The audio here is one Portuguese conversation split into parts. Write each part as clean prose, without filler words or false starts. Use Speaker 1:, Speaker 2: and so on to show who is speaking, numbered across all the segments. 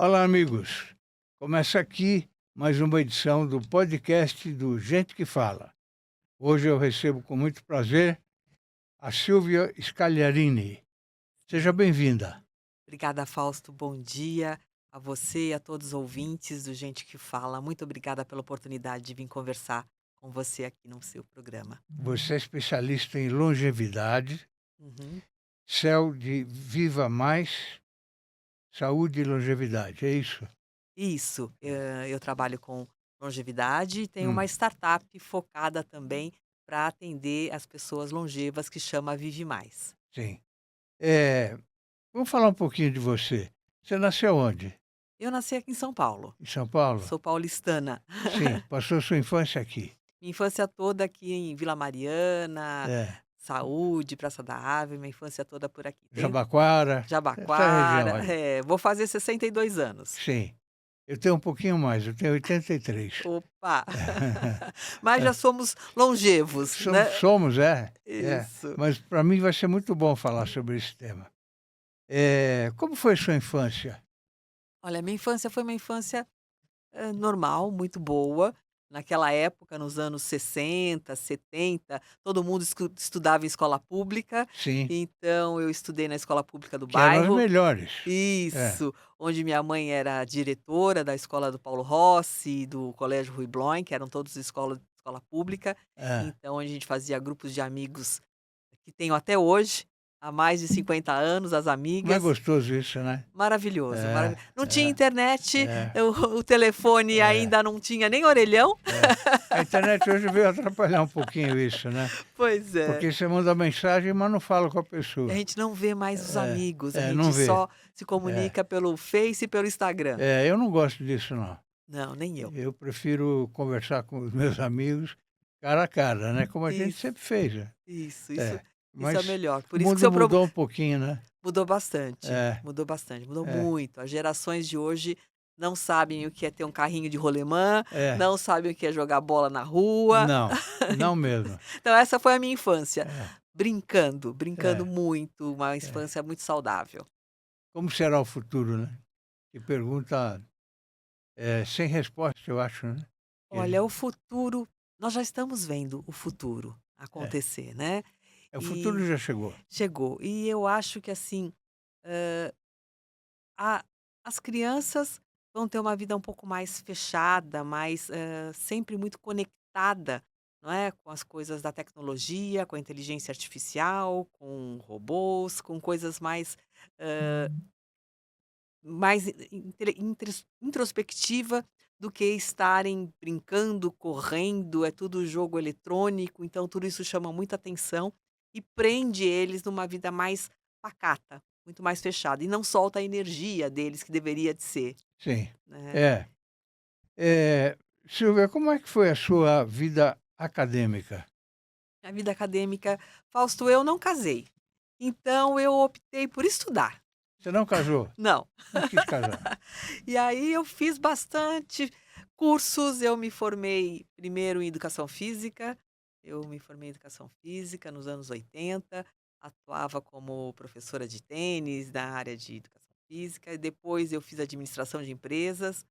Speaker 1: Olá, amigos. Começa aqui mais uma edição do podcast do Gente que Fala. Hoje eu recebo com muito prazer a Silvia Scagliarini. Seja bem-vinda.
Speaker 2: Obrigada, Fausto. Bom dia a você e a todos os ouvintes do Gente que Fala. Muito obrigada pela oportunidade de vir conversar com você aqui no seu programa.
Speaker 1: Você é especialista em longevidade,
Speaker 2: Uhum.
Speaker 1: céu de Viva Mais, saúde e longevidade, é isso?
Speaker 2: Isso, eu trabalho com longevidade e tenho uma
Speaker 1: Hum,
Speaker 2: startup focada também para atender as pessoas longevas que chama Vive Mais.
Speaker 1: sim. É, vamos falar um pouquinho de você. Você nasceu onde?
Speaker 2: Eu nasci aqui em São Paulo,
Speaker 1: Em São Paulo?
Speaker 2: sou paulistana.
Speaker 1: Sim, passou sua infância aqui.
Speaker 2: Minha infância toda aqui em Vila Mariana,
Speaker 1: É,
Speaker 2: Saúde, Praça da Árvore, minha infância toda por aqui. Tenho
Speaker 1: Jabaquara, essa região
Speaker 2: Jabaquara,
Speaker 1: aí.
Speaker 2: vou fazer 62 anos.
Speaker 1: Sim. Eu tenho um pouquinho mais, eu tenho 83.
Speaker 2: Opa! Mas já somos longevos,
Speaker 1: Somos
Speaker 2: né.
Speaker 1: somos, é, é.
Speaker 2: Isso.
Speaker 1: Mas para mim vai ser muito bom falar sobre esse tema. Como foi sua infância?
Speaker 2: Olha, minha infância foi uma infância, normal, muito boa. Naquela época, nos anos 60, 70, todo mundo estudava em escola pública,
Speaker 1: Sim,
Speaker 2: então eu estudei na escola pública do
Speaker 1: que eram as
Speaker 2: bairro.
Speaker 1: melhores. É,
Speaker 2: Isso, onde minha mãe era diretora da escola do Paulo Rossi, do Colégio Rui Blanc, que eram todos escola pública,
Speaker 1: é.
Speaker 2: então a gente fazia grupos de amigos que tenho até hoje, há mais de 50 anos, as
Speaker 1: Como é
Speaker 2: amigas.
Speaker 1: gostoso isso, né?
Speaker 2: Maravilhoso,
Speaker 1: É,
Speaker 2: não tinha
Speaker 1: é,
Speaker 2: internet,
Speaker 1: é,
Speaker 2: o telefone
Speaker 1: é,
Speaker 2: ainda não tinha nem orelhão.
Speaker 1: é. A internet hoje veio atrapalhar um pouquinho isso, né?
Speaker 2: Pois é,
Speaker 1: Porque você manda mensagem, mas não fala com a
Speaker 2: a
Speaker 1: pessoa.
Speaker 2: gente não vê mais os amigos, a
Speaker 1: Não
Speaker 2: gente
Speaker 1: vê.
Speaker 2: só se
Speaker 1: É,
Speaker 2: comunica pelo Face e pelo Instagram.
Speaker 1: eu não gosto disso não.
Speaker 2: Não, nem eu.
Speaker 1: Eu prefiro conversar com os meus amigos cara a cara, né, como a gente
Speaker 2: Isso.
Speaker 1: sempre fez, né.
Speaker 2: Isso, isso
Speaker 1: É,
Speaker 2: isso é
Speaker 1: mas
Speaker 2: melhor.
Speaker 1: o
Speaker 2: Por isso que
Speaker 1: mundo
Speaker 2: seu pro
Speaker 1: mudou um pouquinho, né. É,
Speaker 2: mudou bastante, mudou
Speaker 1: é,
Speaker 2: muito. As gerações de hoje não sabem o que é ter um carrinho de rolemã,
Speaker 1: é.
Speaker 2: não sabem o que é jogar bola na rua.
Speaker 1: Não, não mesmo.
Speaker 2: Então essa foi a minha infância,
Speaker 1: É,
Speaker 2: brincando
Speaker 1: é,
Speaker 2: muito, uma
Speaker 1: é.
Speaker 2: infância muito saudável.
Speaker 1: Como será o futuro, né. Que pergunta, sem resposta, eu acho, né. Que a
Speaker 2: Olha, o
Speaker 1: gente
Speaker 2: futuro, nós já estamos vendo o futuro
Speaker 1: é,
Speaker 2: acontecer, né,
Speaker 1: o futuro
Speaker 2: e
Speaker 1: já chegou.
Speaker 2: chegou. E eu acho que assim, A as crianças vão ter uma vida um pouco mais fechada, mais, sempre muito conectada, não é, com as coisas da tecnologia, com a inteligência artificial, com robôs, com coisas mais introspectiva do que estarem brincando, correndo, é tudo jogo eletrônico, então tudo isso chama muita atenção e prende eles numa vida mais pacata, muito mais fechada, e não solta a energia deles que deveria de ser,
Speaker 1: Sim.
Speaker 2: né.
Speaker 1: É. Silvia, como é que foi a sua vida acadêmica?
Speaker 2: A vida acadêmica, Fausto, eu não casei, então eu optei por estudar.
Speaker 1: Você não casou?
Speaker 2: Não.
Speaker 1: Não quis casar?
Speaker 2: E aí eu fiz bastante cursos, eu me formei primeiro em educação física, eu me formei em educação física nos anos 80, atuava como professora de tênis na área de educação física, e depois eu fiz administração de empresas,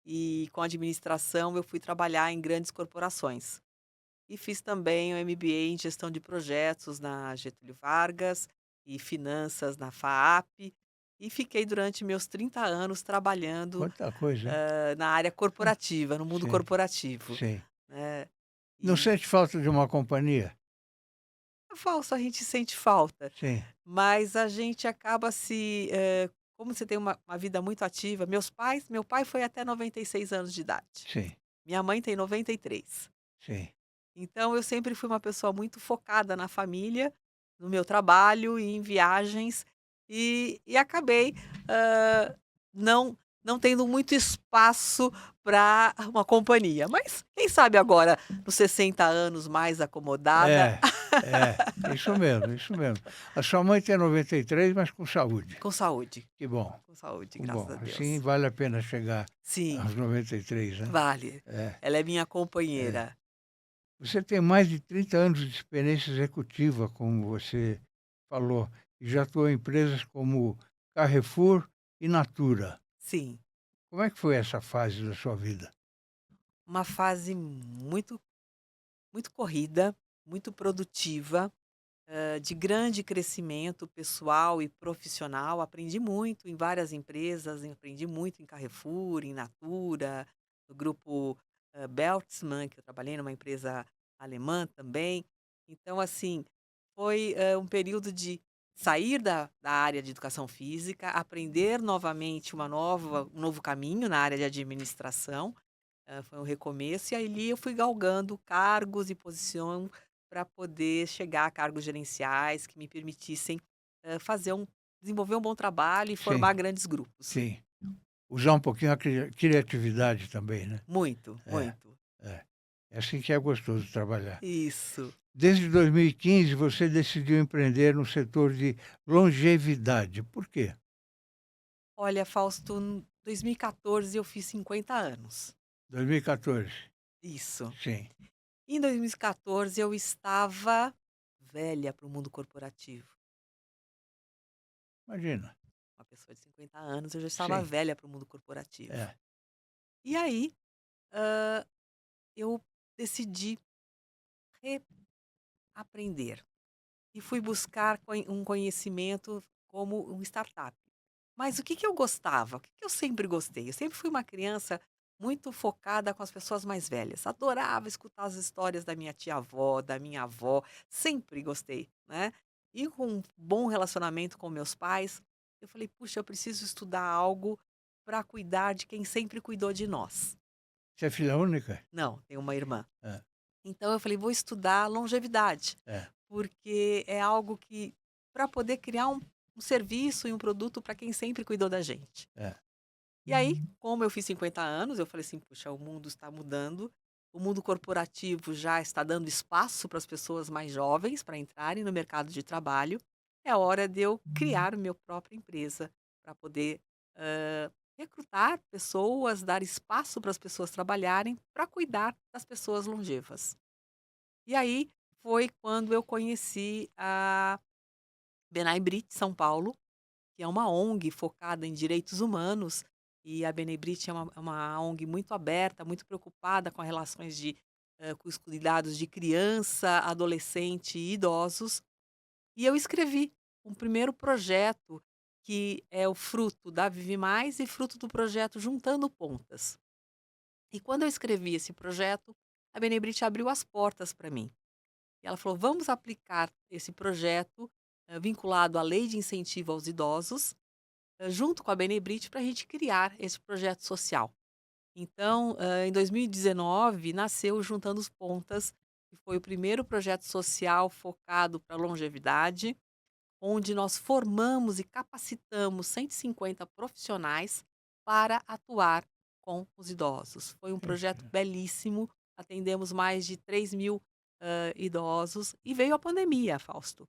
Speaker 2: e com administração eu fui trabalhar em grandes corporações. E fiz também o MBA em gestão de projetos na Getúlio Vargas e finanças na FAAP, e fiquei durante meus 30 anos trabalhando,
Speaker 1: Quanta coisa, hein?
Speaker 2: na área corporativa, no mundo
Speaker 1: Sim,
Speaker 2: corporativo,
Speaker 1: sim.
Speaker 2: né.
Speaker 1: Não
Speaker 2: E
Speaker 1: sente falta de uma companhia?
Speaker 2: é falso, a gente sente falta,
Speaker 1: Sim,
Speaker 2: mas a gente acaba como você tem uma vida muito ativa, meu pai foi até 96 anos de idade,
Speaker 1: sim,
Speaker 2: minha mãe tem 93.
Speaker 1: sim.
Speaker 2: Então eu sempre fui uma pessoa muito focada na família, no meu trabalho e em viagens, e acabei, não não tendo muito espaço para uma companhia. Mas quem sabe agora, nos 60 anos, mais acomodada,
Speaker 1: É, isso mesmo, isso mesmo. A sua mãe tem 93, mas com saúde.
Speaker 2: com saúde,
Speaker 1: Que
Speaker 2: graças
Speaker 1: bom.
Speaker 2: a
Speaker 1: Assim
Speaker 2: Deus.
Speaker 1: vale a pena chegar
Speaker 2: Sim,
Speaker 1: aos 93, né.
Speaker 2: vale.
Speaker 1: É,
Speaker 2: Ela é minha
Speaker 1: é.
Speaker 2: companheira.
Speaker 1: Você tem mais de 30 anos de experiência executiva, como você falou, e já atuou em empresas como Carrefour e Natura.
Speaker 2: Sim.
Speaker 1: Como é que foi essa fase da sua vida?
Speaker 2: Uma fase muito corrida, muito produtiva, de grande crescimento pessoal e profissional. Aprendi muito em várias empresas, aprendi muito em Carrefour, em Natura, no grupo, Bertelsmann, que eu trabalhei numa empresa alemã também. Então, assim, foi, um período de sair da área de educação física, aprender novamente um novo caminho na área de administração. Foi um recomeço e ali eu fui galgando cargos e posição para poder chegar a cargos gerenciais que me permitissem, fazer desenvolver um bom trabalho e
Speaker 1: Sim,
Speaker 2: formar grandes grupos.
Speaker 1: sim. Usar um pouquinho a criatividade também, né.
Speaker 2: Muito,
Speaker 1: É,
Speaker 2: muito.
Speaker 1: é. É assim que é gostoso trabalhar.
Speaker 2: Isso.
Speaker 1: Desde 2015 você decidiu empreender no setor de longevidade, por quê?
Speaker 2: Olha, Fausto, em 2014 eu fiz 50 anos.
Speaker 1: 2014,
Speaker 2: Isso.
Speaker 1: sim.
Speaker 2: Em 2014 eu estava velha para o mundo corporativo.
Speaker 1: Imagina.
Speaker 2: Uma pessoa de 50 anos, eu já estava
Speaker 1: Sim,
Speaker 2: velha para o mundo corporativo.
Speaker 1: é.
Speaker 2: E aí, eu decidi reaprender. E fui buscar um conhecimento como um startup. Mas o que que eu gostava? O que que eu sempre gostei? Eu sempre fui uma criança muito focada com as pessoas mais velhas. Adorava escutar as histórias da minha tia-avó, da minha avó, sempre gostei, né? E com um bom relacionamento com meus pais, eu falei: "Puxa, eu preciso estudar algo para cuidar de quem sempre cuidou de nós".
Speaker 1: Você é filha única?
Speaker 2: Não, tenho uma irmã.
Speaker 1: É,
Speaker 2: Então eu falei: "Vou estudar longevidade".
Speaker 1: é,
Speaker 2: Porque é algo que para poder criar um serviço e um produto para quem sempre cuidou da gente.
Speaker 1: é.
Speaker 2: E aí, como eu fiz 50 anos, eu falei assim: "Puxa, o mundo está mudando, o mundo corporativo já está dando espaço para as pessoas mais jovens para entrarem no mercado de trabalho, é hora de eu criar minha própria empresa para poder, recrutar pessoas, dar espaço para as pessoas trabalharem, para cuidar das pessoas longevas". E aí, foi quando eu conheci a Benai São Paulo, que é uma ONG focada em direitos humanos, e a Benai é uma ONG muito aberta, muito preocupada com as relações com os cuidados de criança, adolescente e idosos. E eu escrevi um primeiro projeto, que é o fruto da Vive Mais e fruto do projeto Juntando Pontas. E quando eu escrevi esse projeto, a Benai abriu as portas para mim. E ela falou: "Vamos aplicar esse projeto, vinculado à Lei de Incentivo aos Idosos, junto com a Benebrit, para a gente criar esse projeto social". Então, em 2019, nasceu o Juntando os Pontas, que foi o primeiro projeto social focado para longevidade, onde nós formamos e capacitamos 150 profissionais para atuar com os idosos. Foi um projeto belíssimo, atendemos mais de 3.000 idosos e veio a pandemia, Fausto.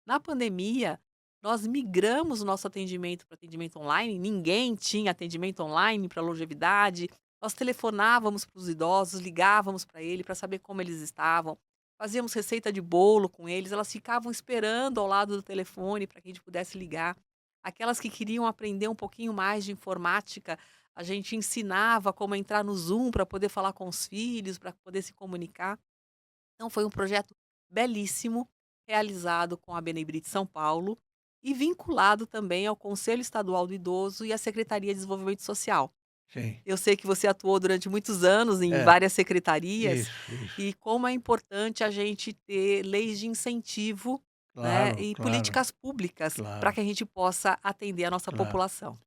Speaker 2: Na pandemia, nós migramos o nosso atendimento para atendimento online, ninguém tinha atendimento online para longevidade. Nós telefonávamos para os idosos, ligávamos para ele para saber como eles estavam, fazíamos receita de bolo com eles, elas ficavam esperando ao lado do telefone para que a gente pudesse ligar. Aquelas que queriam aprender um pouquinho mais de informática, a gente ensinava como entrar no Zoom para poder falar com os filhos, para poder se comunicar. Então foi um projeto belíssimo, realizado com a Benebrit São Paulo e vinculado também ao Conselho Estadual do Idoso e à Secretaria de Desenvolvimento Social.
Speaker 1: Sim.
Speaker 2: Eu sei que você atuou durante muitos anos em
Speaker 1: É,
Speaker 2: várias secretarias
Speaker 1: isso.
Speaker 2: e como é importante a gente ter leis de incentivo, né,
Speaker 1: Claro,
Speaker 2: e
Speaker 1: claro,
Speaker 2: políticas públicas para
Speaker 1: claro,
Speaker 2: que a gente possa atender a nossa
Speaker 1: claro.
Speaker 2: população.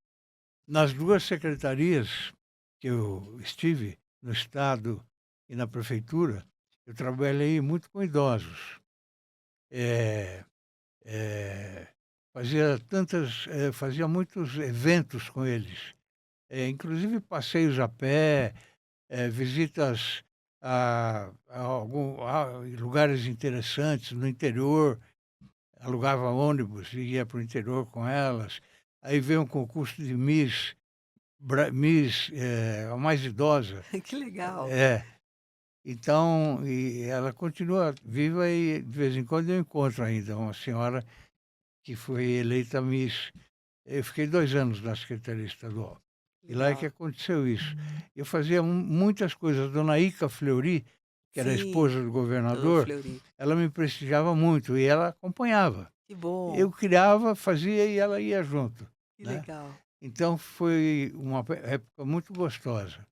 Speaker 1: Nas 2 secretarias que eu estive, no estado e na prefeitura, eu trabalhei muito com idosos. Eh eh, fazia muitos eventos com eles, inclusive passeios a pé, visitas a lugares interessantes no interior, alugava ônibus e ia para o interior com elas. Aí veio um concurso de Miss, a mais idosa.
Speaker 2: Que legal.
Speaker 1: É, então e ela continua viva e de vez em quando eu encontro ainda uma senhora que foi eleita Miss. Eu fiquei 2 anos na Secretaria Estadual. E lá é que
Speaker 2: legal.
Speaker 1: aconteceu isso. Eu fazia muitas coisas. A dona Ica Fleury, que era a
Speaker 2: Sim,
Speaker 1: esposa do
Speaker 2: do
Speaker 1: governador,
Speaker 2: Fleury.
Speaker 1: ela me prestigiava muito e ela acompanhava.
Speaker 2: Que
Speaker 1: Eu
Speaker 2: bom,
Speaker 1: criava, fazia e ela ia junto,
Speaker 2: que
Speaker 1: né.
Speaker 2: legal.
Speaker 1: Então foi uma época muito gostosa.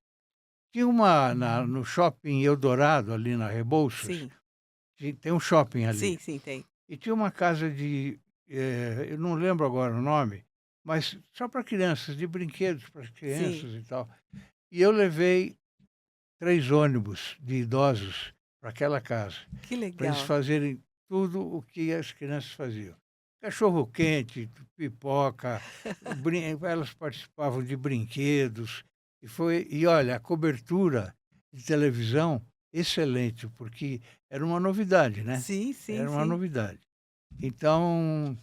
Speaker 1: Tinha uma no shopping Eldorado, ali na Rebouças,
Speaker 2: Sim,
Speaker 1: tem um shopping ali.
Speaker 2: sim, sim, tem.
Speaker 1: E tinha uma casa de, eu não lembro agora o nome, mas só para crianças, de brinquedos para as
Speaker 2: Sim,
Speaker 1: crianças e tal. E eu levei 3 ônibus de idosos para aquela casa,
Speaker 2: que
Speaker 1: para eles
Speaker 2: legal.
Speaker 1: fazerem tudo o que as crianças faziam. Cachorro-quente, pipoca, elas participavam de brinquedos, e olha, a cobertura de televisão excelente, porque era uma novidade, né,
Speaker 2: Sim, sim,
Speaker 1: era uma
Speaker 2: sim.
Speaker 1: novidade. Então,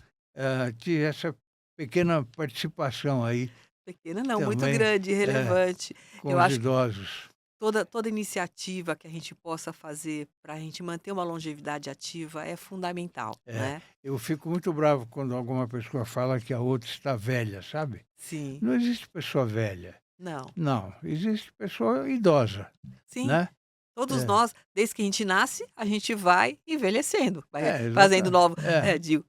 Speaker 1: tive essa pequena participação aí
Speaker 2: Pequena não, muito
Speaker 1: também,
Speaker 2: grande e relevante.
Speaker 1: com
Speaker 2: Eu
Speaker 1: os
Speaker 2: acho que
Speaker 1: idosos.
Speaker 2: toda iniciativa que a gente possa fazer para a gente manter uma longevidade ativa é fundamental,
Speaker 1: É,
Speaker 2: né.
Speaker 1: eu fico muito bravo quando alguma pessoa fala que a outra está velha, sabe.
Speaker 2: Sim.
Speaker 1: Não existe pessoa velha,
Speaker 2: Não.
Speaker 1: não, existe pessoa idosa,
Speaker 2: Sim,
Speaker 1: né.
Speaker 2: todos
Speaker 1: É,
Speaker 2: nós, desde que a gente nasce, a gente vai envelhecendo, vai fazendo
Speaker 1: exata
Speaker 2: novo
Speaker 1: é,
Speaker 2: de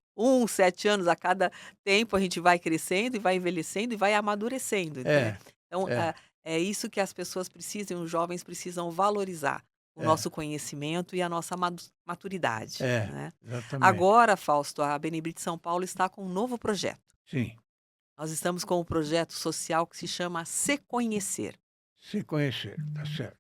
Speaker 2: 7 anos a cada tempo a gente vai crescendo e vai envelhecendo e vai amadurecendo, né.
Speaker 1: é,
Speaker 2: Então,
Speaker 1: é,
Speaker 2: é isso que as pessoas precisam, os jovens precisam valorizar, o
Speaker 1: é,
Speaker 2: nosso conhecimento e a nossa maturidade,
Speaker 1: é,
Speaker 2: né.
Speaker 1: exatamente.
Speaker 2: Agora, Fausto, a Benebrite São Paulo está com um novo projeto.
Speaker 1: Sim,
Speaker 2: Nós estamos com um projeto social que se chama Se Conhecer.
Speaker 1: se conhecer, tá certo.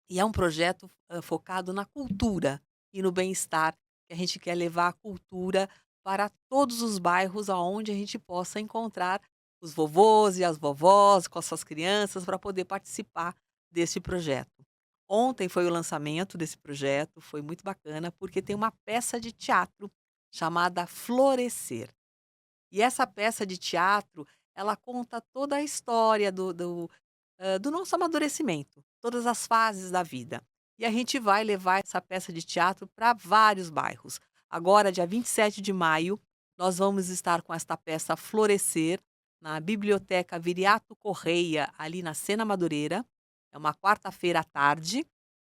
Speaker 2: E é um projeto, focado na cultura e no bem-estar, que a gente quer levar a cultura para todos os bairros aonde a gente possa encontrar os vovôs e as vovós com as suas crianças para poder participar desse projeto. Ontem foi o lançamento desse projeto, foi muito bacana, porque tem uma peça de teatro chamada Florescer. E essa peça de teatro, ela conta toda a história do nosso amadurecimento, todas as fases da vida. E a gente vai levar essa peça de teatro para vários bairros. Agora, dia 27 de maio, nós vamos estar com esta peça Florescer, na Biblioteca Viriato Correia, ali na Sena Madureira. É uma quarta-feira à tarde,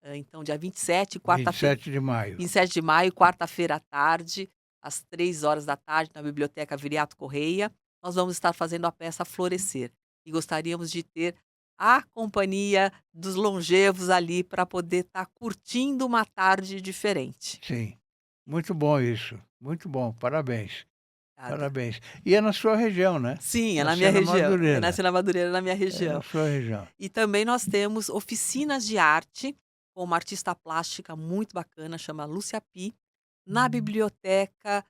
Speaker 2: então dia 27, quarta-feira,
Speaker 1: 27 de maio.
Speaker 2: 27 de maio, quarta-feira à tarde, às 15 horas, na Biblioteca Viriato Correia. Nós vamos estar fazendo a peça Florescer. E gostaríamos de ter a companhia dos longevos ali para poder estar curtindo uma tarde diferente.
Speaker 1: Sim, muito bom isso, muito bom, parabéns,
Speaker 2: Obrigada.
Speaker 1: parabéns. E é na sua região, né?
Speaker 2: Sim, é
Speaker 1: Na
Speaker 2: na minha
Speaker 1: Sena
Speaker 2: região. É na
Speaker 1: Madureira,
Speaker 2: Sena Madureira, na minha
Speaker 1: é na
Speaker 2: região.
Speaker 1: sua região.
Speaker 2: E também nós temos oficinas de arte com uma artista plástica muito bacana, chama Lúcia Pi, na biblioteca,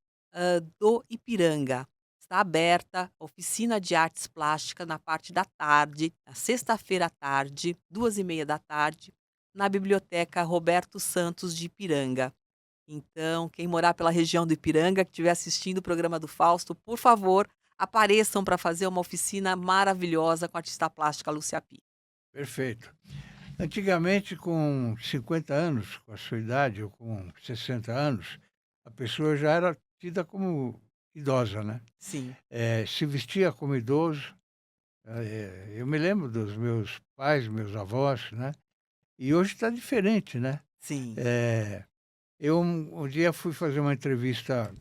Speaker 2: do Ipiranga. Está aberta a oficina de artes plásticas na parte da tarde, na sexta-feira à tarde, 14h30, na biblioteca Roberto Santos de Ipiranga. Então, quem morar pela região do Ipiranga, que estiver assistindo o programa do Fausto, por favor, apareçam para fazer uma oficina maravilhosa com a artista plástica Lúcia Pi.
Speaker 1: Perfeito. Antigamente, com 50 anos, com a sua idade, ou com 60 anos, a pessoa já era tida como idosa, né.
Speaker 2: Sim,
Speaker 1: Se vestia como idoso, eu me lembro dos meus pais, meus avós, né, e hoje está diferente, né.
Speaker 2: sim,
Speaker 1: Eh, eu um dia fui fazer uma entrevista,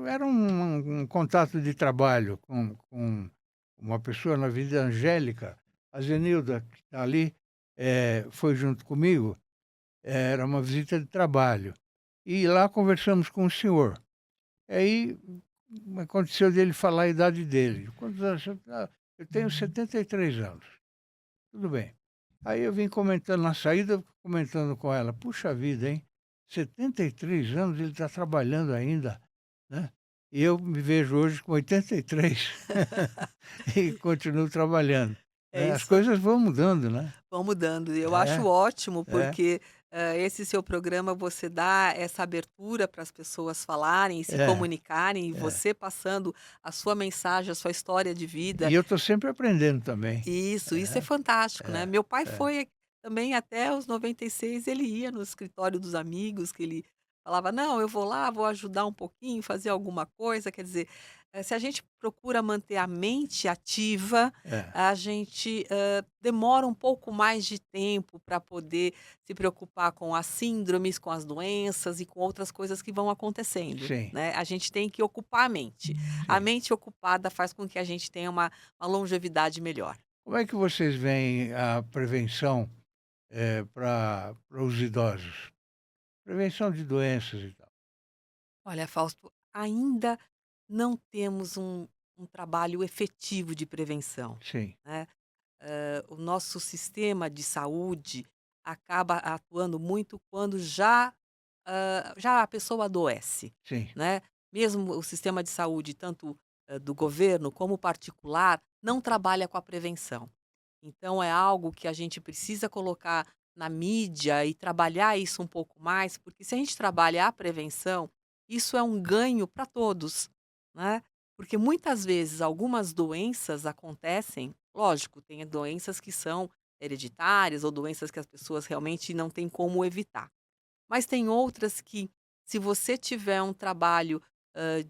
Speaker 1: era um contato de trabalho com uma pessoa na Avenida Angélica, a Zenilda, que está ali, foi junto comigo. Era uma visita de trabalho. E lá conversamos com o senhor. Aí aconteceu dele falar a idade dele. Quantos anos? Eu tenho 73 anos. Tudo bem. Aí eu vim comentando na saída, comentando com ela: "Puxa vida, hein, 73 anos, ele está trabalhando ainda", né. E eu me vejo hoje com 83 e continuo trabalhando,
Speaker 2: é
Speaker 1: né. As
Speaker 2: isso.
Speaker 1: coisas vão mudando, né.
Speaker 2: Vão mudando. Eu acho
Speaker 1: É,
Speaker 2: ótimo,
Speaker 1: é,
Speaker 2: porque, esse seu programa você dá essa abertura para as pessoas falarem, se
Speaker 1: é,
Speaker 2: comunicarem, e
Speaker 1: é.
Speaker 2: você passando a sua mensagem, a sua história de vida.
Speaker 1: E eu estou sempre aprendendo também.
Speaker 2: Isso é
Speaker 1: É,
Speaker 2: fantástico, né.
Speaker 1: é,
Speaker 2: Meu pai
Speaker 1: é.
Speaker 2: foi também até os 96, ele ia no escritório dos amigos que ele falava: "Não, eu vou lá, vou ajudar um pouquinho, fazer alguma coisa", quer dizer, se a gente procura manter a mente ativa,
Speaker 1: É,
Speaker 2: a gente, demora um pouco mais de tempo para poder se preocupar com as síndromes, com as doenças e com outras coisas que vão acontecendo,
Speaker 1: sim,
Speaker 2: né. A gente tem que ocupar a mente. A
Speaker 1: sim.
Speaker 2: mente ocupada faz com que a gente tenha uma longevidade melhor.
Speaker 1: Como é que vocês veem a prevenção, para os idosos? Prevenção de doenças e tal.
Speaker 2: Olha, Fausto, ainda não temos um trabalho efetivo de prevenção,
Speaker 1: Sim,
Speaker 2: né. O nosso sistema de saúde acaba atuando muito quando já a pessoa adoece,
Speaker 1: sim,
Speaker 2: né. Mesmo o sistema de saúde, tanto, do governo como particular, não trabalha com a prevenção. Então é algo que a gente precisa colocar na mídia e trabalhar isso um pouco mais, porque se a gente trabalha a prevenção, isso é um ganho para todos, né. Porque muitas vezes algumas doenças acontecem, lógico, tem doenças que são hereditárias ou doenças que as pessoas realmente não têm como evitar. Mas tem outras que, se você tiver um trabalho,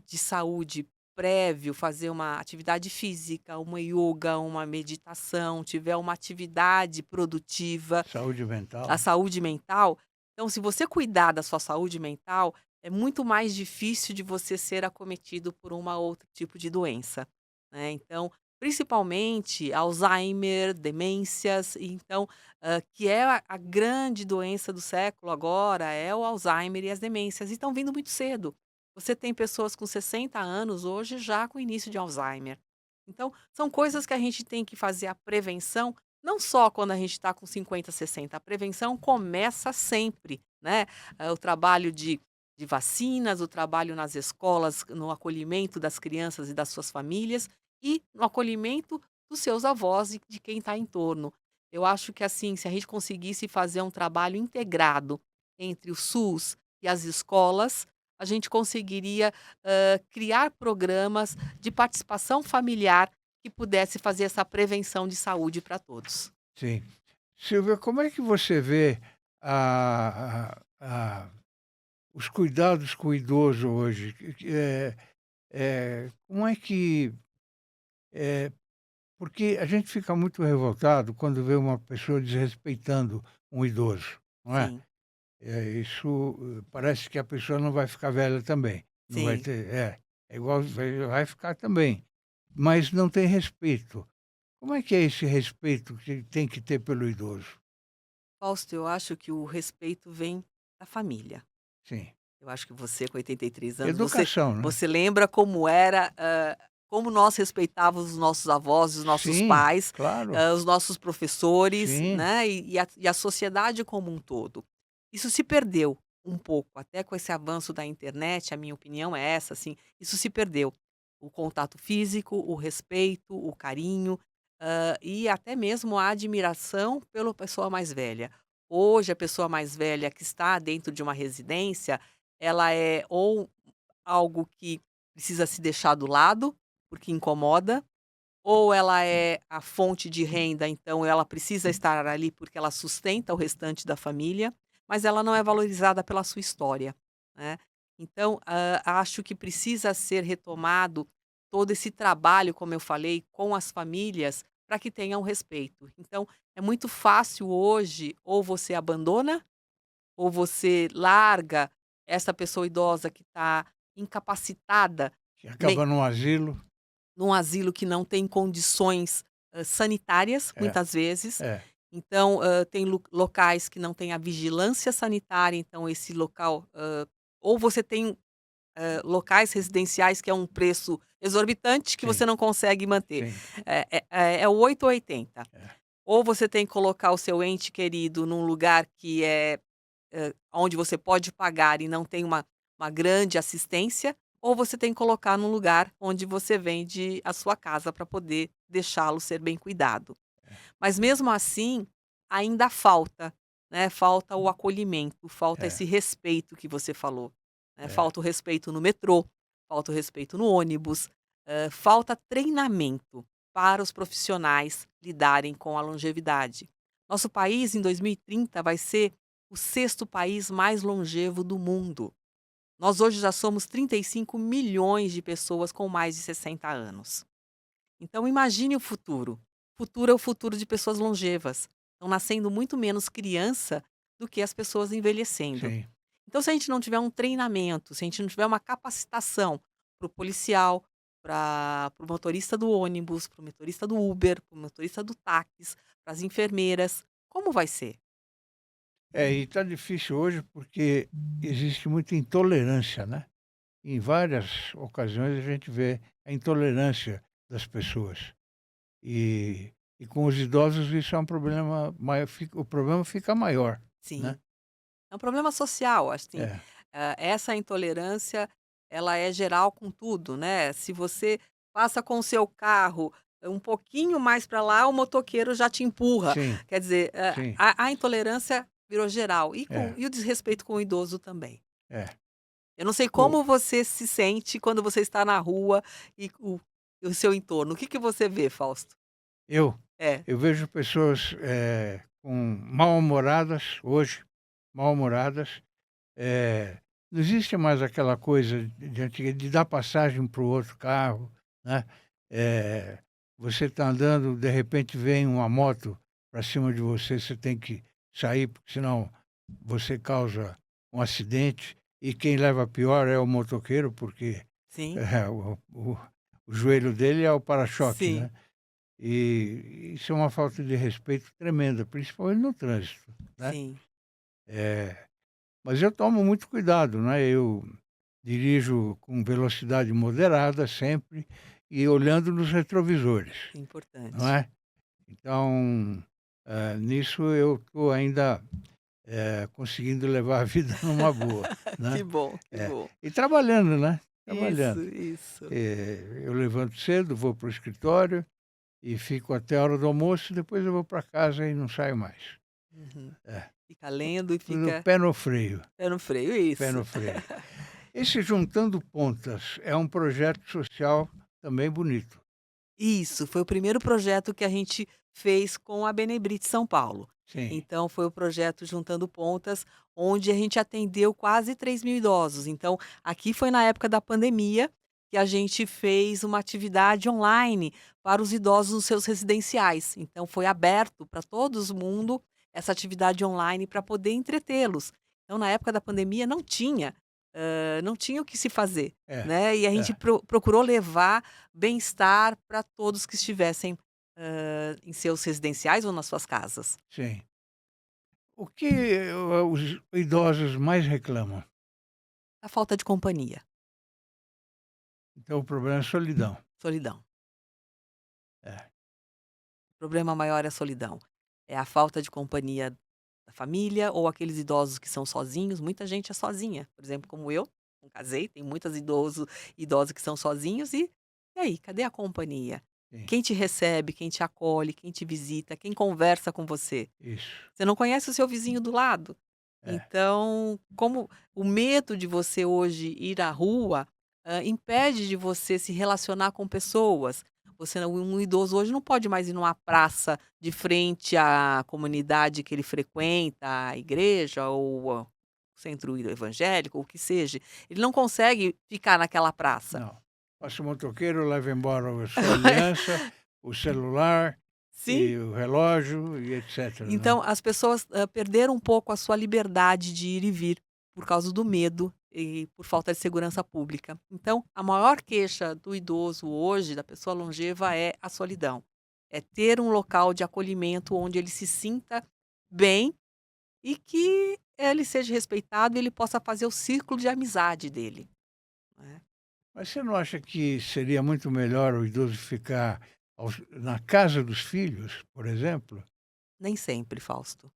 Speaker 2: de saúde prévio, fazer uma atividade física, uma yoga, uma meditação, tiver uma atividade produtiva,
Speaker 1: saúde
Speaker 2: a
Speaker 1: mental.
Speaker 2: saúde mental, então se você cuidar da sua saúde mental, é muito mais difícil de você ser acometido por uma outro tipo de doença, né. Então, principalmente Alzheimer, demências, então, que é a grande doença do século agora, é o Alzheimer e as demências, e estão vindo muito cedo. Você tem pessoas com 60 anos hoje já com início de Alzheimer. Então, são coisas que a gente tem que fazer a prevenção não só quando a gente está com 50, 60, a prevenção começa sempre, né. O trabalho de vacinas, o trabalho nas escolas, no acolhimento das crianças e das suas famílias, e no acolhimento dos seus avós e de quem está em torno. Eu acho que, assim, se a gente conseguisse fazer um trabalho integrado entre o SUS e as escolas, a gente conseguiria, criar programas de participação familiar que pudesse fazer essa prevenção de saúde para todos.
Speaker 1: Sim. Silvia, como é que você vê a os cuidados com o idoso hoje? Como é que porque a gente fica muito revoltado quando vê uma pessoa desrespeitando um idoso, não é?
Speaker 2: Sim,
Speaker 1: Isso, parece que a pessoa não vai ficar velha também, não vai
Speaker 2: sim.
Speaker 1: ter é igual vai ficar também, mas não tem respeito. Como é que é esse respeito que tem que ter pelo idoso?
Speaker 2: Fausto, eu acho que o respeito vem da família.
Speaker 1: Sim.
Speaker 2: Eu acho que você, com 83 anos, você
Speaker 1: Educação, né?
Speaker 2: você lembra como era, como nós respeitávamos os nossos avós, os nossos
Speaker 1: Sim,
Speaker 2: pais,
Speaker 1: claro.
Speaker 2: os nossos professores,
Speaker 1: Sim,
Speaker 2: né, e a sociedade como um todo. Isso se perdeu um pouco, até com esse avanço da internet, a minha opinião é essa, assim, isso se perdeu. O contato físico, o respeito, o carinho, e até mesmo a admiração pela pessoa mais velha. Hoje, a pessoa mais velha que está dentro de uma residência, ela é ou algo que precisa se deixar do lado, porque incomoda, ou ela é a fonte de renda, então ela precisa estar ali porque ela sustenta o restante da família, mas ela não é valorizada pela sua história, né. Então, acho que precisa ser retomado todo esse trabalho, como eu falei, com as famílias, para que tenham respeito. Então, é muito fácil hoje, ou você abandona, ou você larga essa pessoa idosa que está incapacitada,
Speaker 1: que
Speaker 2: men
Speaker 1: acaba num asilo.
Speaker 2: num asilo que não tem condições, sanitárias,
Speaker 1: É,
Speaker 2: muitas vezes.
Speaker 1: é,
Speaker 2: Então, tem locais que não tem a vigilância sanitária, então esse local, ou você tem, locais residenciais que é um preço exorbitante que
Speaker 1: sim,
Speaker 2: você não consegue manter.
Speaker 1: sim,
Speaker 2: É o 8 ou 80.
Speaker 1: é,
Speaker 2: Ou você tem que colocar o seu ente querido num lugar que é onde você pode pagar e não tem uma grande assistência, ou você tem que colocar num lugar onde você vende a sua casa para poder deixá-lo ser bem cuidado. Mas mesmo assim, ainda falta, né, falta o acolhimento, falta
Speaker 1: é,
Speaker 2: esse respeito que você falou, né,
Speaker 1: é,
Speaker 2: falta o respeito no metrô, falta o respeito no ônibus, falta treinamento para os profissionais lidarem com a longevidade. Nosso país, em 2030, vai ser o sexto país mais longevo do mundo. Nós hoje já somos 35 milhões de pessoas com mais de 60 anos. Então imagine o futuro. O futuro é o futuro de pessoas longevas. Estão nascendo muito menos criança do que as pessoas envelhecendo.
Speaker 1: sim.
Speaker 2: Então, se a gente não tiver um treinamento, se a gente não tiver uma capacitação para o policial, para o motorista do ônibus, para o motorista do Uber, para o motorista do táxi, para as enfermeiras, como vai ser?
Speaker 1: E está difícil hoje porque existe muita intolerância, né? Em várias ocasiões a gente vê a intolerância das pessoas. E com os idosos isso é um problema maior, o problema fica maior, né?
Speaker 2: Sim, é um problema social, assim,
Speaker 1: É,
Speaker 2: essa intolerância, ela é geral com tudo, né, se você passa com o seu carro um pouquinho mais para lá, o motoqueiro já te empurra,
Speaker 1: sim,
Speaker 2: quer dizer,
Speaker 1: sim,
Speaker 2: a intolerância virou geral
Speaker 1: é,
Speaker 2: e o desrespeito com o idoso também.
Speaker 1: é.
Speaker 2: Eu não sei
Speaker 1: O
Speaker 2: como você se sente quando você está na rua e o seu entorno, o que que você vê, Fausto?
Speaker 1: eu
Speaker 2: É,
Speaker 1: eu vejo pessoas, com mal-humoradas hoje, mal-humoradas, não existe mais aquela coisa de antiga de dar passagem para o outro carro, né, eh, você está andando, de repente vem uma moto para cima de você, você tem que sair, porque senão você causa um acidente, e quem leva pior é o motoqueiro, porque,
Speaker 2: sim,
Speaker 1: o joelho dele é o para-choque,
Speaker 2: sim,
Speaker 1: né. E isso é uma falta de respeito tremenda, principalmente no trânsito, né.
Speaker 2: sim,
Speaker 1: Eh, mas eu tomo muito cuidado, né, eu dirijo com velocidade moderada sempre e olhando nos retrovisores, não
Speaker 2: importante.
Speaker 1: é. Então, nisso eu estou ainda, conseguindo levar a vida numa boa, né.
Speaker 2: Que bom.
Speaker 1: E trabalhando, né,
Speaker 2: Isso,
Speaker 1: trabalhando.
Speaker 2: isso.
Speaker 1: Eu levanto cedo, vou para o escritório e fico até a hora do almoço, depois eu vou para casa e não saio mais.
Speaker 2: Uhum.
Speaker 1: É,
Speaker 2: Fica lendo e
Speaker 1: tudo
Speaker 2: fica
Speaker 1: pé no freio,
Speaker 2: pé no freio,
Speaker 1: pé
Speaker 2: isso.
Speaker 1: no freio. Esse Juntando Pontas é um projeto social também bonito.
Speaker 2: Isso, foi o primeiro projeto que a gente fez com a Benebrite São Paulo.
Speaker 1: Sim,
Speaker 2: Então foi o projeto Juntando Pontas, onde a gente atendeu quase 3.000 idosos. Então, aqui foi na época da pandemia que a gente fez uma atividade online para os idosos nos seus residenciais. Então foi aberto para todo mundo essa atividade online para poder entretê-los. Então na época da pandemia não tinha o que se fazer,
Speaker 1: é,
Speaker 2: né, e a gente
Speaker 1: é,
Speaker 2: procurou levar bem-estar para todos que estivessem, em seus residenciais ou nas suas casas.
Speaker 1: sim. O que os idosos mais reclamam?
Speaker 2: A falta de companhia,
Speaker 1: Então o problema é solidão.
Speaker 2: solidão.
Speaker 1: É,
Speaker 2: O problema maior é a solidão. É a falta de companhia da família ou aqueles idosos que são sozinhos, muita gente é sozinha, por exemplo, como eu, não casei, tem muitos idosos que são sozinhos e aí, cadê a companhia?
Speaker 1: sim,
Speaker 2: Quem te recebe, quem te acolhe, quem te visita, quem conversa com você?
Speaker 1: isso.
Speaker 2: Você não conhece o seu vizinho do lado.
Speaker 1: É.
Speaker 2: Então, como o medo de você hoje ir à rua, impede de você se relacionar com pessoas. Um idoso hoje não pode mais ir numa praça de frente à comunidade que ele frequenta, a igreja ou o centro evangélico, ou o que seja. Ele não consegue ficar naquela praça.
Speaker 1: Não. Passa o motoqueiro, leva embora a sua aliança, o celular
Speaker 2: Sim.
Speaker 1: e o relógio e etcétera, né.
Speaker 2: Então, as pessoas, perderam um pouco a sua liberdade de ir e vir, por causa do medo e por falta de segurança pública. Então, a maior queixa do idoso hoje, da pessoa longeva, é a solidão. É ter um local de acolhimento onde ele se sinta bem e que ele seja respeitado e ele possa fazer o círculo de amizade dele, né.
Speaker 1: Mas você não acha que seria muito melhor o idoso ficar na casa dos filhos, por exemplo?
Speaker 2: Nem sempre, Fausto.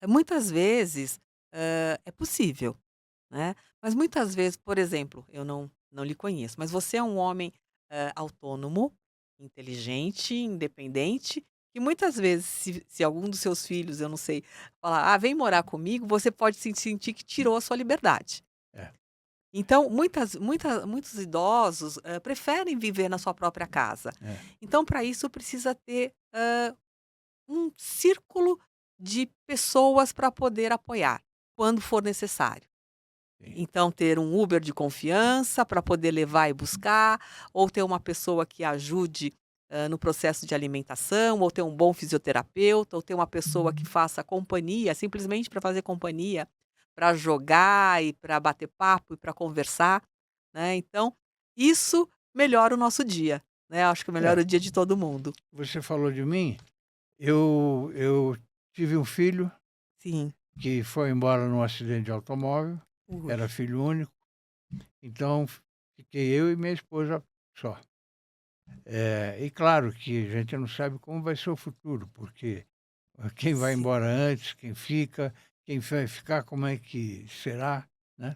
Speaker 2: Muitas vezes, é possível. Né. Mas muitas vezes, por exemplo, eu não lhe conheço, mas você é um homem, autônomo, inteligente, independente, e muitas vezes se algum dos seus filhos, eu não sei, falar: "Ah, vem morar comigo", você pode se sentir que tirou a sua liberdade.
Speaker 1: É,
Speaker 2: Então muitos idosos, preferem viver na sua própria casa.
Speaker 1: é,
Speaker 2: Então para isso precisa ter, um círculo de pessoas para poder apoiar, quando for necessário.
Speaker 1: sim.
Speaker 2: Então, ter um Uber de confiança para poder levar e buscar, ou ter uma pessoa que ajude, no processo de alimentação, ou ter um bom fisioterapeuta, ou ter uma pessoa que faça companhia, simplesmente para fazer companhia, para jogar e para bater papo e para conversar, né. Então, isso melhora o nosso dia, né, acho que melhora
Speaker 1: É,
Speaker 2: o dia de todo mundo.
Speaker 1: você falou de mim, eu tive um filho
Speaker 2: Sim.
Speaker 1: que foi embora num acidente de automóvel, era
Speaker 2: Puxa.
Speaker 1: filho único, então fiquei eu e minha esposa só. E claro que a gente não sabe como vai ser o futuro, porque quem vai
Speaker 2: Sim,
Speaker 1: embora antes, quem fica, quem vai ficar, como é que será, né?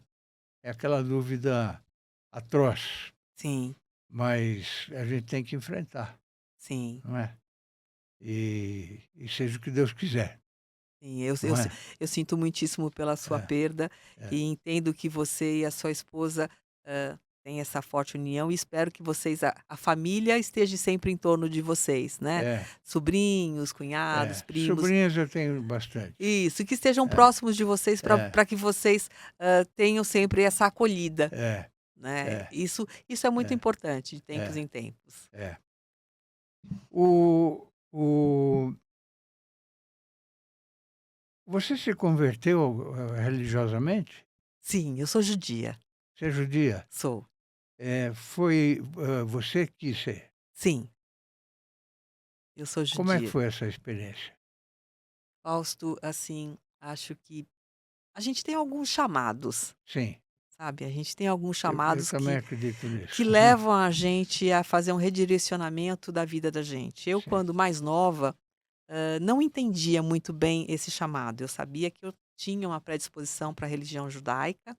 Speaker 1: É aquela dúvida atroz,
Speaker 2: sim,
Speaker 1: mas a gente tem que enfrentar,
Speaker 2: sim.
Speaker 1: não é? E seja o que Deus quiser,
Speaker 2: Sim, eu
Speaker 1: não
Speaker 2: si
Speaker 1: é?
Speaker 2: eu sinto muitíssimo pela sua
Speaker 1: É,
Speaker 2: perda
Speaker 1: é,
Speaker 2: e entendo que você e a sua esposa, têm essa forte união e espero que vocês a família esteja sempre em torno de vocês, né.
Speaker 1: é,
Speaker 2: Sobrinhos, cunhados, primos,
Speaker 1: Sobrinhas eu tenho bastante.
Speaker 2: isso, que estejam
Speaker 1: É,
Speaker 2: próximos de vocês para
Speaker 1: é,
Speaker 2: pra que vocês, tenham sempre essa acolhida,
Speaker 1: é,
Speaker 2: né.
Speaker 1: é,
Speaker 2: Isso é muito
Speaker 1: é,
Speaker 2: importante de tempos
Speaker 1: é,
Speaker 2: em tempos.
Speaker 1: é. O Você se converteu, religiosamente?
Speaker 2: Sim, eu sou judia,
Speaker 1: Você é judia?
Speaker 2: sou.
Speaker 1: Foi, você que quis ser?
Speaker 2: Sim, eu sou
Speaker 1: Como é que
Speaker 2: judia.
Speaker 1: foi essa experiência?
Speaker 2: Fausto, assim, acho que a gente tem alguns chamados,
Speaker 1: Sim,
Speaker 2: sabe, a gente tem alguns
Speaker 1: eu
Speaker 2: chamados
Speaker 1: também
Speaker 2: que
Speaker 1: acredito
Speaker 2: que
Speaker 1: nisso.
Speaker 2: levam a gente a fazer um redirecionamento da vida da gente. Eu,
Speaker 1: Sim,
Speaker 2: quando mais nova, não entendia muito bem esse chamado. Eu sabia que eu tinha uma predisposição para a religião judaica,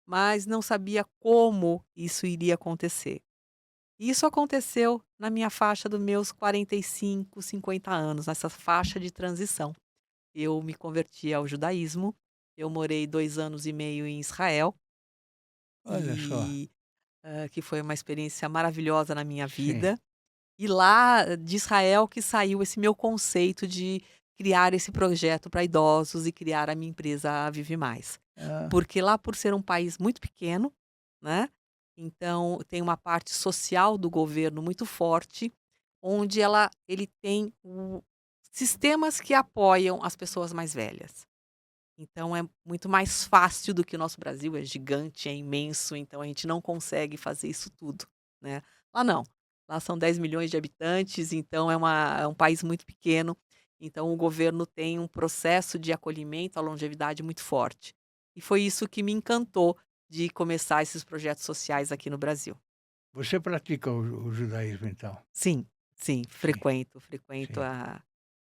Speaker 2: mas não sabia como isso iria acontecer. E isso aconteceu na minha faixa dos meus 45, 50 anos, nessa faixa de transição. Eu me converti ao judaísmo, eu morei 2 anos e meio em Israel,
Speaker 1: olha só.
Speaker 2: e, que foi uma experiência maravilhosa na minha
Speaker 1: Sim.
Speaker 2: vida. E lá de Israel que saiu esse meu conceito de criar esse projeto para idosos e criar a minha empresa a Vive Mais.
Speaker 1: Ah,
Speaker 2: Porque lá por ser um país muito pequeno, né, então tem uma parte social do governo muito forte, onde ele tem sistemas que apoiam as pessoas mais velhas. Então é muito mais fácil do que o nosso Brasil, é gigante, é imenso, então a gente não consegue fazer isso tudo, né. Lá não, lá são 10 milhões de habitantes, então é um país muito pequeno, então o governo tem um processo de acolhimento à longevidade muito forte. E foi isso que me encantou de começar esses projetos sociais aqui no Brasil.
Speaker 1: você pratica o judaísmo então?
Speaker 2: Sim, sim,
Speaker 1: Sim,
Speaker 2: frequento
Speaker 1: sim,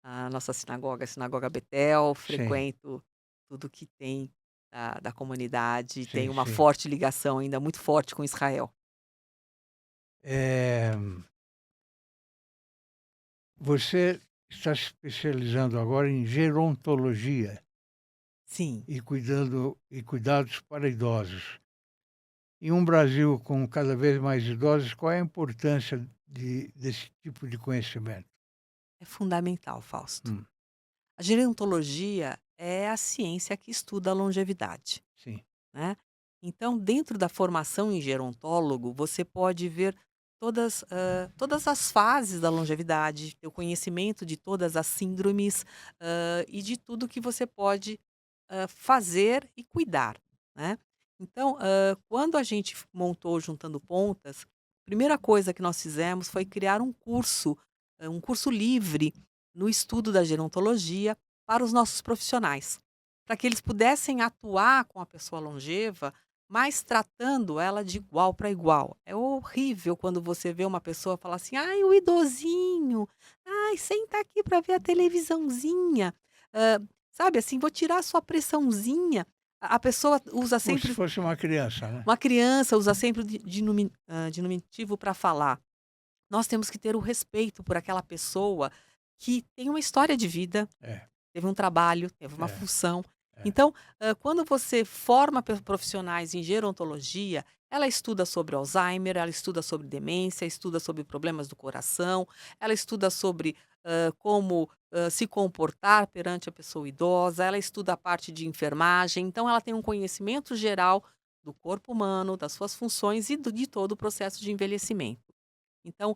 Speaker 2: a nossa sinagoga, a Sinagoga Betel,
Speaker 1: sim,
Speaker 2: frequento tudo que tem da comunidade, tem
Speaker 1: sim,
Speaker 2: uma
Speaker 1: sim.
Speaker 2: forte ligação ainda muito forte com Israel.
Speaker 1: Eh, Você está se especializando agora em gerontologia
Speaker 2: Sim,
Speaker 1: e cuidados para idosos. Em um Brasil com cada vez mais idosos, qual é a importância desse tipo de conhecimento?
Speaker 2: é fundamental, Fausto.
Speaker 1: Hum,
Speaker 2: A gerontologia é a ciência que estuda a longevidade,
Speaker 1: sim,
Speaker 2: né. Então, dentro da formação em gerontólogo, você pode ver todas as fases da longevidade, ter o conhecimento de todas as síndromes, e de tudo que você pode fazer e cuidar, né. Então, quando a gente montou Juntando Pontas, a primeira coisa que nós fizemos foi criar um curso livre no estudo da gerontologia para os nossos profissionais, para que eles pudessem atuar com a pessoa longeva, mas tratando ela de igual para igual. É horrível quando você vê uma pessoa falar assim: "Ai, o idosinho, ai, senta aqui para ver a televisãozinha". Sabe, assim, vou tirar a sua pressãozinha. A pessoa usa
Speaker 1: como se
Speaker 2: sempre
Speaker 1: fosse uma criança, né?
Speaker 2: uma criança usa sempre o diminutivo para falar. Nós temos que ter o respeito por aquela pessoa que tem uma história de vida,
Speaker 1: É,
Speaker 2: teve um trabalho, teve uma
Speaker 1: é,
Speaker 2: função.
Speaker 1: é,
Speaker 2: Então, quando você forma profissionais em gerontologia, Ela estuda sobre Alzheimer, ela estuda sobre demência, estuda sobre problemas do coração, ela estuda sobre como se comportar perante a pessoa idosa, ela estuda a parte de enfermagem, então ela tem um conhecimento geral do corpo humano, das suas funções e de todo o processo de envelhecimento. Então,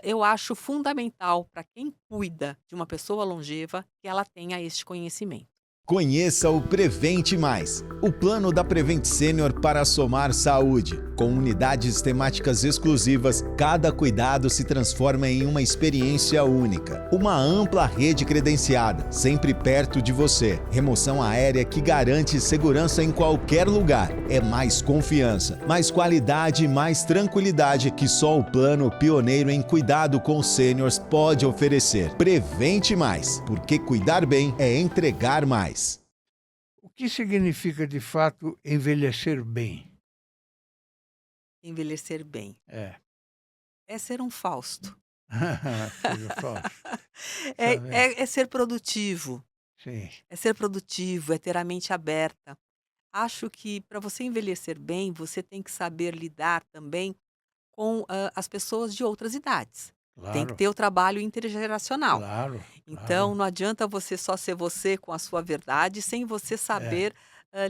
Speaker 2: eu acho fundamental para quem cuida de uma pessoa longeva que ela tenha este conhecimento.
Speaker 3: Conheça o Prevente Mais, o plano da Prevent Senior para somar saúde. Com unidades temáticas exclusivas, cada cuidado se transforma em uma experiência única. Uma ampla rede credenciada, sempre perto de você. Remoção aérea que garante segurança em qualquer lugar. É mais confiança, mais qualidade e mais tranquilidade que só o plano pioneiro em cuidado com sêniors pode oferecer. Prevente Mais, porque cuidar bem é entregar mais.
Speaker 1: O que significa, de fato, envelhecer bem?
Speaker 2: Envelhecer bem
Speaker 1: É.
Speaker 2: é ser um Fausto.
Speaker 1: Seja falso.
Speaker 2: É,
Speaker 1: Tá vendo?
Speaker 2: é ser produtivo,
Speaker 1: Sim.
Speaker 2: é ter a mente aberta. Acho que para você envelhecer bem, você tem que saber lidar também com as pessoas de outras idades. Tem que
Speaker 1: Claro,
Speaker 2: ter o trabalho intergeracional.
Speaker 1: claro,
Speaker 2: Então,
Speaker 1: claro.
Speaker 2: não adianta você só ser você com a sua verdade, sem você
Speaker 1: É,
Speaker 2: saber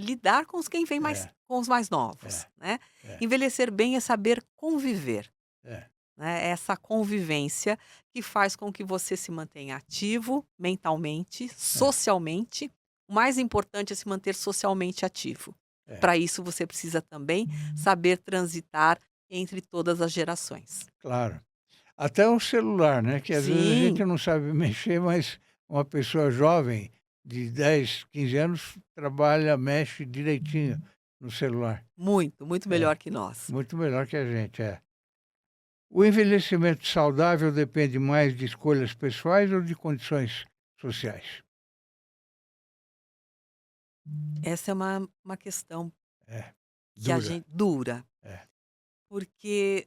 Speaker 2: lidar com quem vem mais,
Speaker 1: é,
Speaker 2: com os mais
Speaker 1: é,
Speaker 2: novos, né?
Speaker 1: é,
Speaker 2: Envelhecer bem é saber conviver,
Speaker 1: é,
Speaker 2: né? É essa convivência que faz com que você se mantenha ativo mentalmente,
Speaker 1: é,
Speaker 2: socialmente. O mais importante é se manter socialmente ativo.
Speaker 1: é.
Speaker 2: Para isso, você precisa também saber transitar entre todas as gerações.
Speaker 1: Claro. Até o celular, né, que às vezes a gente
Speaker 2: Sim,
Speaker 1: não sabe mexer, mas uma pessoa jovem de 10, 15 anos trabalha, mexe direitinho no celular.
Speaker 2: muito, muito
Speaker 1: É,
Speaker 2: melhor que nós.
Speaker 1: muito melhor que a gente, é. O envelhecimento saudável depende mais de escolhas pessoais ou de condições sociais?
Speaker 2: Essa é uma questão
Speaker 1: É,
Speaker 2: que a
Speaker 1: dura.
Speaker 2: gente dura,
Speaker 1: É,
Speaker 2: porque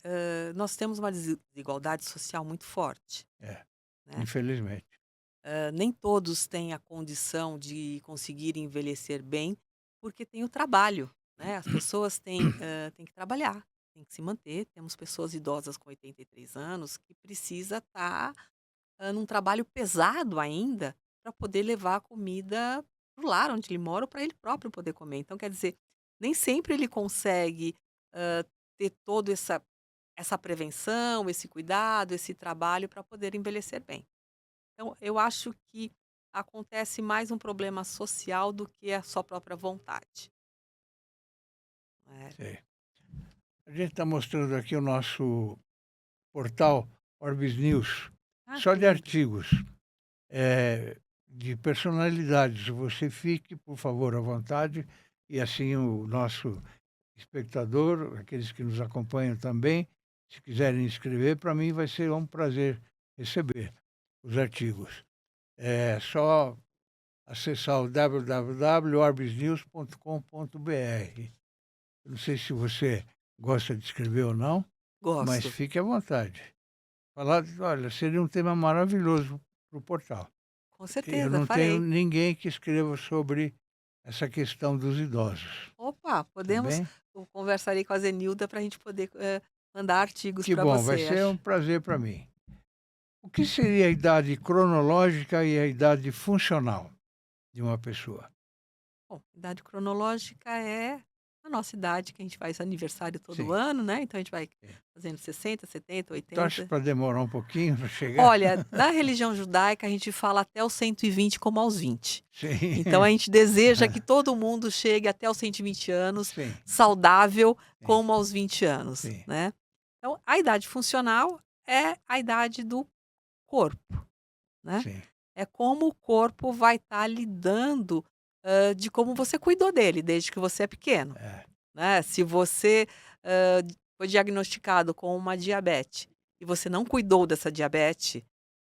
Speaker 2: nós temos uma desigualdade social muito forte,
Speaker 1: é,
Speaker 2: né?
Speaker 1: infelizmente.
Speaker 2: Nem todos têm a condição de conseguir envelhecer bem, porque tem o trabalho, né? As pessoas têm que trabalhar, têm que se manter. Temos pessoas idosas com 83 anos que precisa estar num trabalho pesado ainda para poder levar a comida para o lar onde ele mora ou para ele próprio poder comer. Então, quer dizer, nem sempre ele consegue ter toda essa prevenção, esse cuidado, esse trabalho para poder envelhecer bem. Então, eu acho que acontece mais um problema social do que a sua própria vontade, né.
Speaker 1: Sei. A gente está mostrando aqui o nosso portal Orbis News,
Speaker 2: Ah,
Speaker 1: só
Speaker 2: que
Speaker 1: de
Speaker 2: lindo.
Speaker 1: artigos, de personalidades. Você fique, por favor, à vontade, e assim o nosso espectador, aqueles que nos acompanham também, se quiserem escrever, para mim vai ser um prazer receber os artigos. É só acessar o www.orbisnews.com.br. Não sei se você gosta de escrever ou não, mas
Speaker 2: Gosto,
Speaker 1: fique à vontade. Falar, olha, seria um tema maravilhoso para o portal.
Speaker 2: com
Speaker 1: Eu
Speaker 2: certeza,
Speaker 1: não tenho
Speaker 2: farei.
Speaker 1: ninguém que escreva sobre essa questão dos idosos,
Speaker 2: Opa,
Speaker 1: tá
Speaker 2: podemos
Speaker 1: bem?
Speaker 2: eu conversarei com a Zenilda para a gente poder, mandar artigos
Speaker 1: Que
Speaker 2: para
Speaker 1: bom, vai
Speaker 2: você,
Speaker 1: ser um
Speaker 2: acho.
Speaker 1: prazer para mim. O que seria a idade cronológica e a idade funcional de uma pessoa?
Speaker 2: Bom, idade cronológica é a nossa idade, que a gente faz aniversário todo
Speaker 1: Sim.
Speaker 2: ano, né, então a gente vai
Speaker 1: É.
Speaker 2: fazendo 60, 70,
Speaker 1: Torce
Speaker 2: 80.
Speaker 1: para demorar um pouquinho para chegar?
Speaker 2: Olha, na religião judaica a gente fala até os 120 como aos 20. Então
Speaker 1: Sim.
Speaker 2: a gente deseja que todo mundo chegue até os 120 anos
Speaker 1: Sim,
Speaker 2: saudável
Speaker 1: sim,
Speaker 2: como aos 20 anos,
Speaker 1: sim,
Speaker 2: né. Então a idade funcional é a idade do corpo, né.
Speaker 1: sim.
Speaker 2: É como o corpo vai estar lidando, de como você cuidou dele desde que você é pequeno,
Speaker 1: É,
Speaker 2: né. Se você, foi diagnosticado com uma diabetes e você não cuidou dessa diabetes,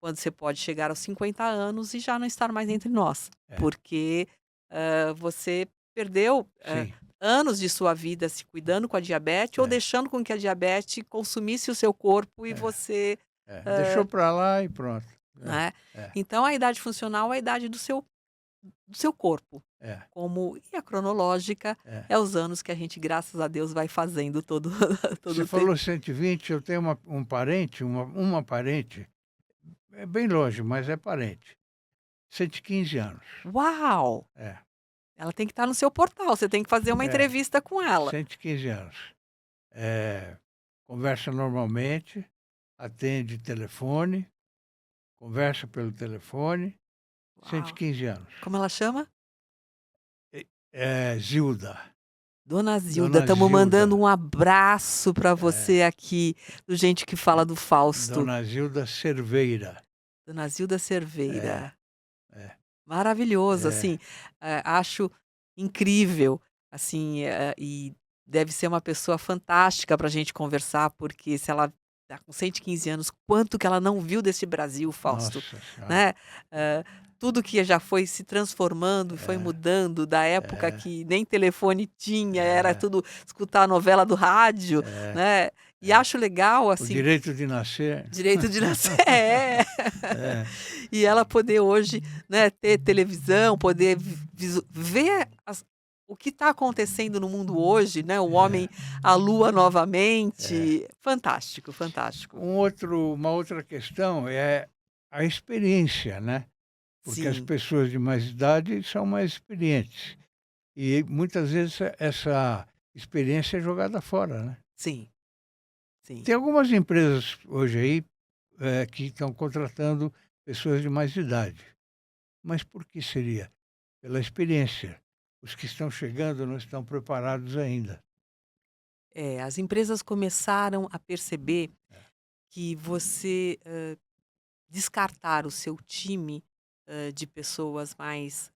Speaker 2: quando você pode chegar aos 50 anos e já não estar mais entre nós,
Speaker 1: é,
Speaker 2: porque, você perdeu,
Speaker 1: sim,
Speaker 2: anos de sua vida se cuidando com a diabetes ou
Speaker 1: é,
Speaker 2: deixando com que a diabetes consumisse o seu corpo e
Speaker 1: é,
Speaker 2: você,
Speaker 1: é. Deixou para lá e pronto.
Speaker 2: né.
Speaker 1: É, é,
Speaker 2: Então a idade funcional é a idade do seu corpo.
Speaker 1: É,
Speaker 2: E a cronológica
Speaker 1: é.
Speaker 2: é os anos que a gente, graças a Deus, vai fazendo todo todo
Speaker 1: Você
Speaker 2: o tempo.
Speaker 1: falou 120, eu tenho um parente, uma parente, é bem longe, mas é parente, 115 anos.
Speaker 2: Uau!
Speaker 1: É,
Speaker 2: Ela tem que estar no seu portal, você tem que fazer uma
Speaker 1: é,
Speaker 2: entrevista com ela.
Speaker 1: 115 anos. Conversa normalmente, atende telefone, conversa pelo telefone,
Speaker 2: Uau!
Speaker 1: 115 anos.
Speaker 2: Como ela chama?
Speaker 1: Zilda,
Speaker 2: Dona Zilda,
Speaker 1: Dona
Speaker 2: estamos mandando
Speaker 1: Zilda,
Speaker 2: um abraço para você aqui, do Gente que Fala do Fausto.
Speaker 1: Dona Zilda Cerveira.
Speaker 2: Dona Zilda
Speaker 1: É,
Speaker 2: Cerveira.
Speaker 1: é,
Speaker 2: Maravilhoso, assim,
Speaker 1: é,
Speaker 2: acho incrível, assim, e deve ser uma pessoa fantástica para a gente conversar, porque se ela está com 115 anos, quanto que ela não viu desse Brasil, Fausto,
Speaker 1: nossa senhora.
Speaker 2: né? Tudo que já foi se transformando e foi
Speaker 1: É,
Speaker 2: mudando, da época
Speaker 1: é,
Speaker 2: que nem telefone tinha, era
Speaker 1: é,
Speaker 2: tudo escutar a novela do rádio,
Speaker 1: é,
Speaker 2: né? E
Speaker 1: é.
Speaker 2: acho legal,
Speaker 1: O
Speaker 2: assim,
Speaker 1: direito de nascer.
Speaker 2: direito de nascer. É.
Speaker 1: É,
Speaker 2: E ela poder hoje, né, ter televisão, poder ver o que está acontecendo no mundo hoje, né? O homem
Speaker 1: é,
Speaker 2: à lua
Speaker 1: é.
Speaker 2: novamente. Fantástico, fantástico.
Speaker 1: Uma outra questão é a experiência, né? Porque as
Speaker 2: Sim,
Speaker 1: pessoas de mais idade são mais experientes. E muitas vezes essa experiência é jogada fora, né?
Speaker 2: sim, sim.
Speaker 1: Tem algumas empresas hoje aí que estão contratando pessoas de mais idade. Mas por que seria? Pela experiência. Os que estão chegando não estão preparados ainda.
Speaker 2: É, as empresas começaram a perceber que você descartar o seu time de pessoas mais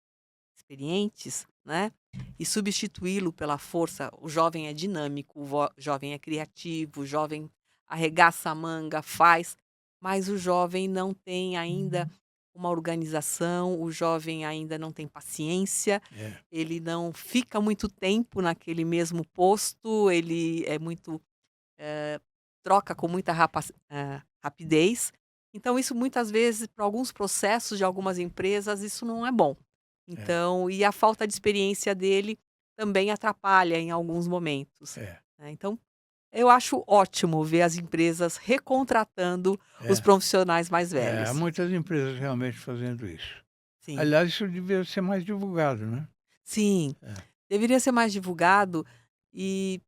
Speaker 2: experientes, né, e substituí-lo pela força. O jovem é dinâmico, jovem é criativo, o jovem arregaça a manga, faz, mas o jovem não tem ainda uma organização, o jovem ainda não tem paciência,
Speaker 1: É,
Speaker 2: ele não fica muito tempo naquele mesmo posto, ele é muito troca com muita rapidez. Então isso muitas vezes, para alguns processos de algumas empresas, isso não é bom.
Speaker 1: é,
Speaker 2: Então e a falta de experiência dele também atrapalha em alguns momentos,
Speaker 1: é,
Speaker 2: né. Então, eu acho ótimo ver as empresas recontratando os
Speaker 1: é.
Speaker 2: profissionais mais
Speaker 1: Há
Speaker 2: velhos.
Speaker 1: muitas empresas realmente fazendo isso.
Speaker 2: Sim.
Speaker 1: Aliás, isso devia ser mais divulgado, né?
Speaker 2: Sim,
Speaker 1: É.
Speaker 2: deveria ser mais divulgado e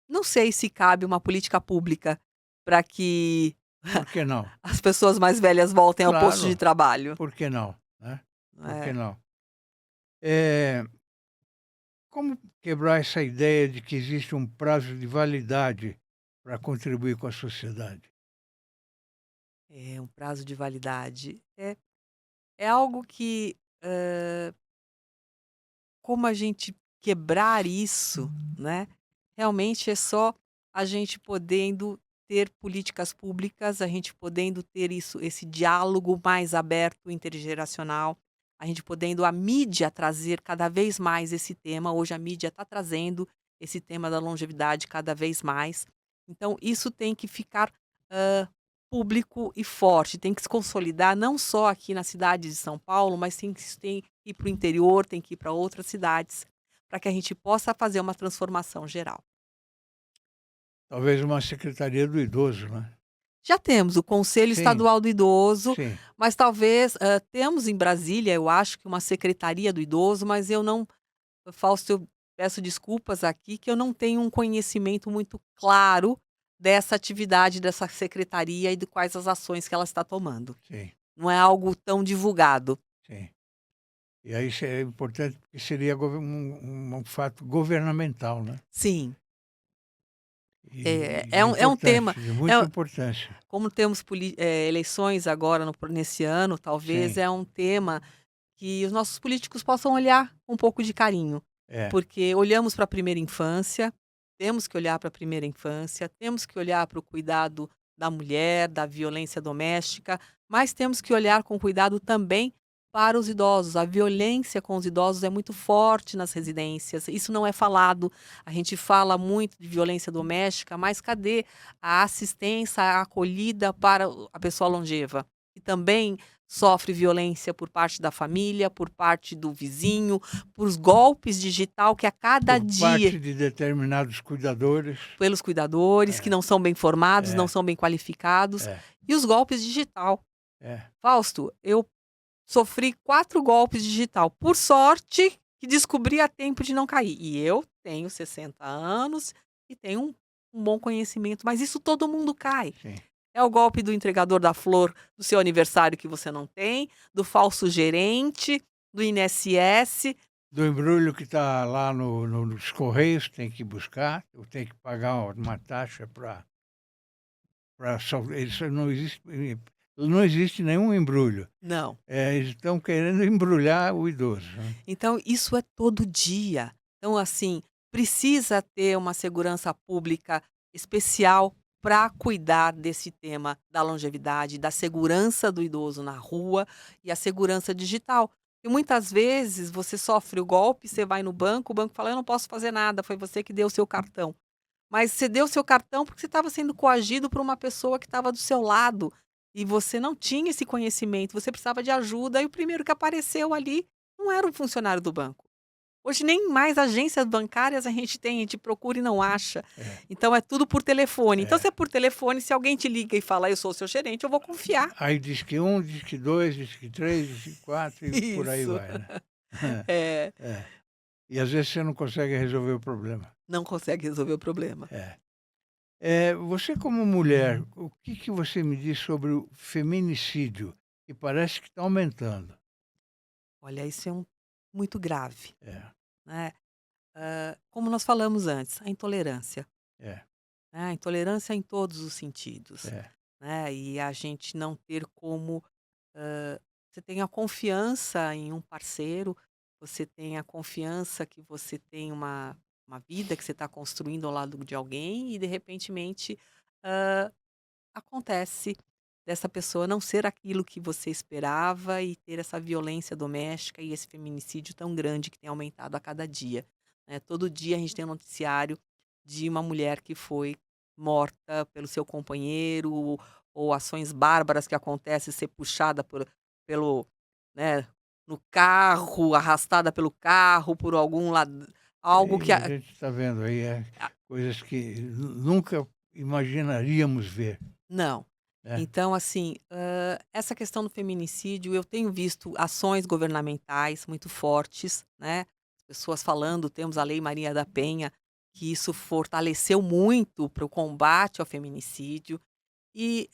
Speaker 2: não sei se cabe uma política pública para que
Speaker 1: Por que não?
Speaker 2: as pessoas mais velhas voltem ao posto de
Speaker 1: Claro,
Speaker 2: trabalho.
Speaker 1: por que não, né? Por que
Speaker 2: É.
Speaker 1: não? Eh, Como quebrar essa ideia de que existe um prazo de validade para contribuir com a sociedade?
Speaker 2: É, um prazo de validade. É algo que, como a gente quebrar isso, né, realmente é só a gente podendo ter políticas públicas, a gente podendo ter esse diálogo mais aberto, intergeracional, a gente podendo a mídia trazer cada vez mais esse tema. Hoje a mídia está trazendo esse tema da longevidade cada vez mais. Então isso tem que ficar, público e forte, tem que se consolidar não só aqui na cidade de São Paulo, mas tem que ir para o interior, tem que ir para outras cidades, para que a gente possa fazer uma transformação geral.
Speaker 1: Talvez uma secretaria do idoso, né?
Speaker 2: Já temos o Conselho
Speaker 1: Sim,
Speaker 2: Estadual do Idoso,
Speaker 1: sim.
Speaker 2: mas talvez, temos em Brasília, eu acho que uma secretaria do idoso, mas eu não, Fausto, eu peço desculpas aqui, que eu não tenho um conhecimento muito claro dessa atividade dessa secretaria e de quais as ações que ela está tomando.
Speaker 1: Sim,
Speaker 2: Não é algo tão divulgado.
Speaker 1: sim. E aí é importante porque seria um fato governamental, né?
Speaker 2: Sim,
Speaker 1: E
Speaker 2: é um tema,
Speaker 1: importante, de muita
Speaker 2: é
Speaker 1: importância.
Speaker 2: como temos eleições agora nesse ano, talvez
Speaker 1: Sim,
Speaker 2: é um tema que os nossos políticos possam olhar com um pouco de carinho,
Speaker 1: é.
Speaker 2: porque olhamos para a primeira infância, temos que olhar para a primeira infância, temos que olhar para o cuidado da mulher, da violência doméstica, mas temos que olhar com cuidado também para os idosos. A violência com os idosos é muito forte nas residências, isso não é falado. A gente fala muito de violência doméstica, mas cadê a assistência, a acolhida para a pessoa longeva? E também sofre violência por parte da família, por parte do vizinho, por os golpes digital que a cada
Speaker 1: Por
Speaker 2: dia,
Speaker 1: parte de determinados cuidadores.
Speaker 2: pelos cuidadores que não são bem formados, não
Speaker 1: É,
Speaker 2: são bem qualificados,
Speaker 1: é,
Speaker 2: e os golpes digital.
Speaker 1: é.
Speaker 2: Fausto, eu sofri 4 golpes digital. Por sorte, que descobri a tempo de não cair. E eu tenho 60 anos e tenho um bom conhecimento, mas isso todo mundo cai.
Speaker 1: Sim.
Speaker 2: É o golpe do entregador da flor do seu aniversário que você não tem, do falso gerente, do INSS.
Speaker 1: Do embrulho que está lá nos Correios, tem que buscar, eu tenho que pagar uma taxa para. Isso não existe nenhum embrulho.
Speaker 2: Não.
Speaker 1: Eles estão querendo embrulhar o idoso, né?
Speaker 2: Então, isso é todo dia. Então, assim, precisa ter uma segurança pública especial para cuidar desse tema da longevidade, da segurança do idoso na rua e a segurança digital. E muitas vezes você sofre o golpe, você vai no banco, o banco fala: eu não posso fazer nada, foi você que deu o seu cartão. Mas você deu o seu cartão porque você estava sendo coagido por uma pessoa que estava do seu lado e você não tinha esse conhecimento, você precisava de ajuda e o primeiro que apareceu ali não era um funcionário do banco. Hoje nem mais agências bancárias a gente procura e não acha.
Speaker 1: É,
Speaker 2: Então é tudo por telefone. Então, se é
Speaker 1: é.
Speaker 2: por telefone, se alguém te liga e fala: eu sou o seu gerente, eu vou confiar.
Speaker 1: Aí diz que um, diz que dois, diz que três, diz que quatro e por aí
Speaker 2: Isso.
Speaker 1: vai, né?
Speaker 2: É,
Speaker 1: É. E às vezes você não consegue resolver o problema.
Speaker 2: não consegue resolver o problema.
Speaker 1: Você como mulher, o que você me diz sobre o feminicídio, que parece que está aumentando?
Speaker 2: Olha, isso é muito grave,
Speaker 1: É,
Speaker 2: né? Como nós falamos antes, a intolerância.
Speaker 1: é,
Speaker 2: Né? A intolerância em todos os sentidos.
Speaker 1: é,
Speaker 2: Né? E a gente não ter como. Você tem a confiança em um parceiro, você tem a confiança que você tem uma vida que você está construindo ao lado de alguém e, de repentemente, ah, acontece dessa pessoa não ser aquilo que você esperava e ter essa violência doméstica e esse feminicídio tão grande que tem aumentado a cada dia. Né? Todo dia a gente tem um noticiário de uma mulher que foi morta pelo seu companheiro ou ações bárbaras que acontecem, ser puxada pelo, né, no carro, arrastada pelo carro, por algum lado, algo que
Speaker 1: E a gente está vendo aí coisas que nunca imaginaríamos ver,
Speaker 2: não.
Speaker 1: né?
Speaker 2: Então, assim, essa questão do feminicídio, eu tenho visto ações governamentais muito fortes, né? Pessoas falando, temos a Lei Maria da Penha, que isso fortaleceu muito para o combate ao feminicídio. E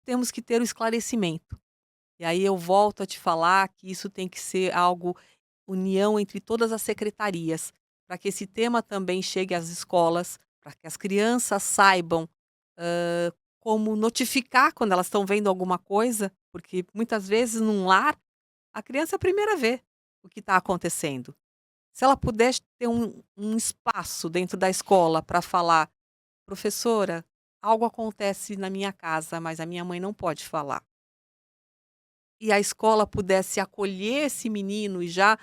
Speaker 2: temos que ter o esclarecimento. E aí eu volto a te falar que isso tem que ser algo, união entre todas as secretarias, para que esse tema também chegue às escolas, para que as crianças saibam como notificar quando elas estão vendo alguma coisa, porque muitas vezes num lar, a criança é a primeira a ver o que está acontecendo. Se ela puder ter um espaço dentro da escola para falar: professora, algo acontece na minha casa, mas a minha mãe não pode falar. E a escola pudesse acolher esse menino e já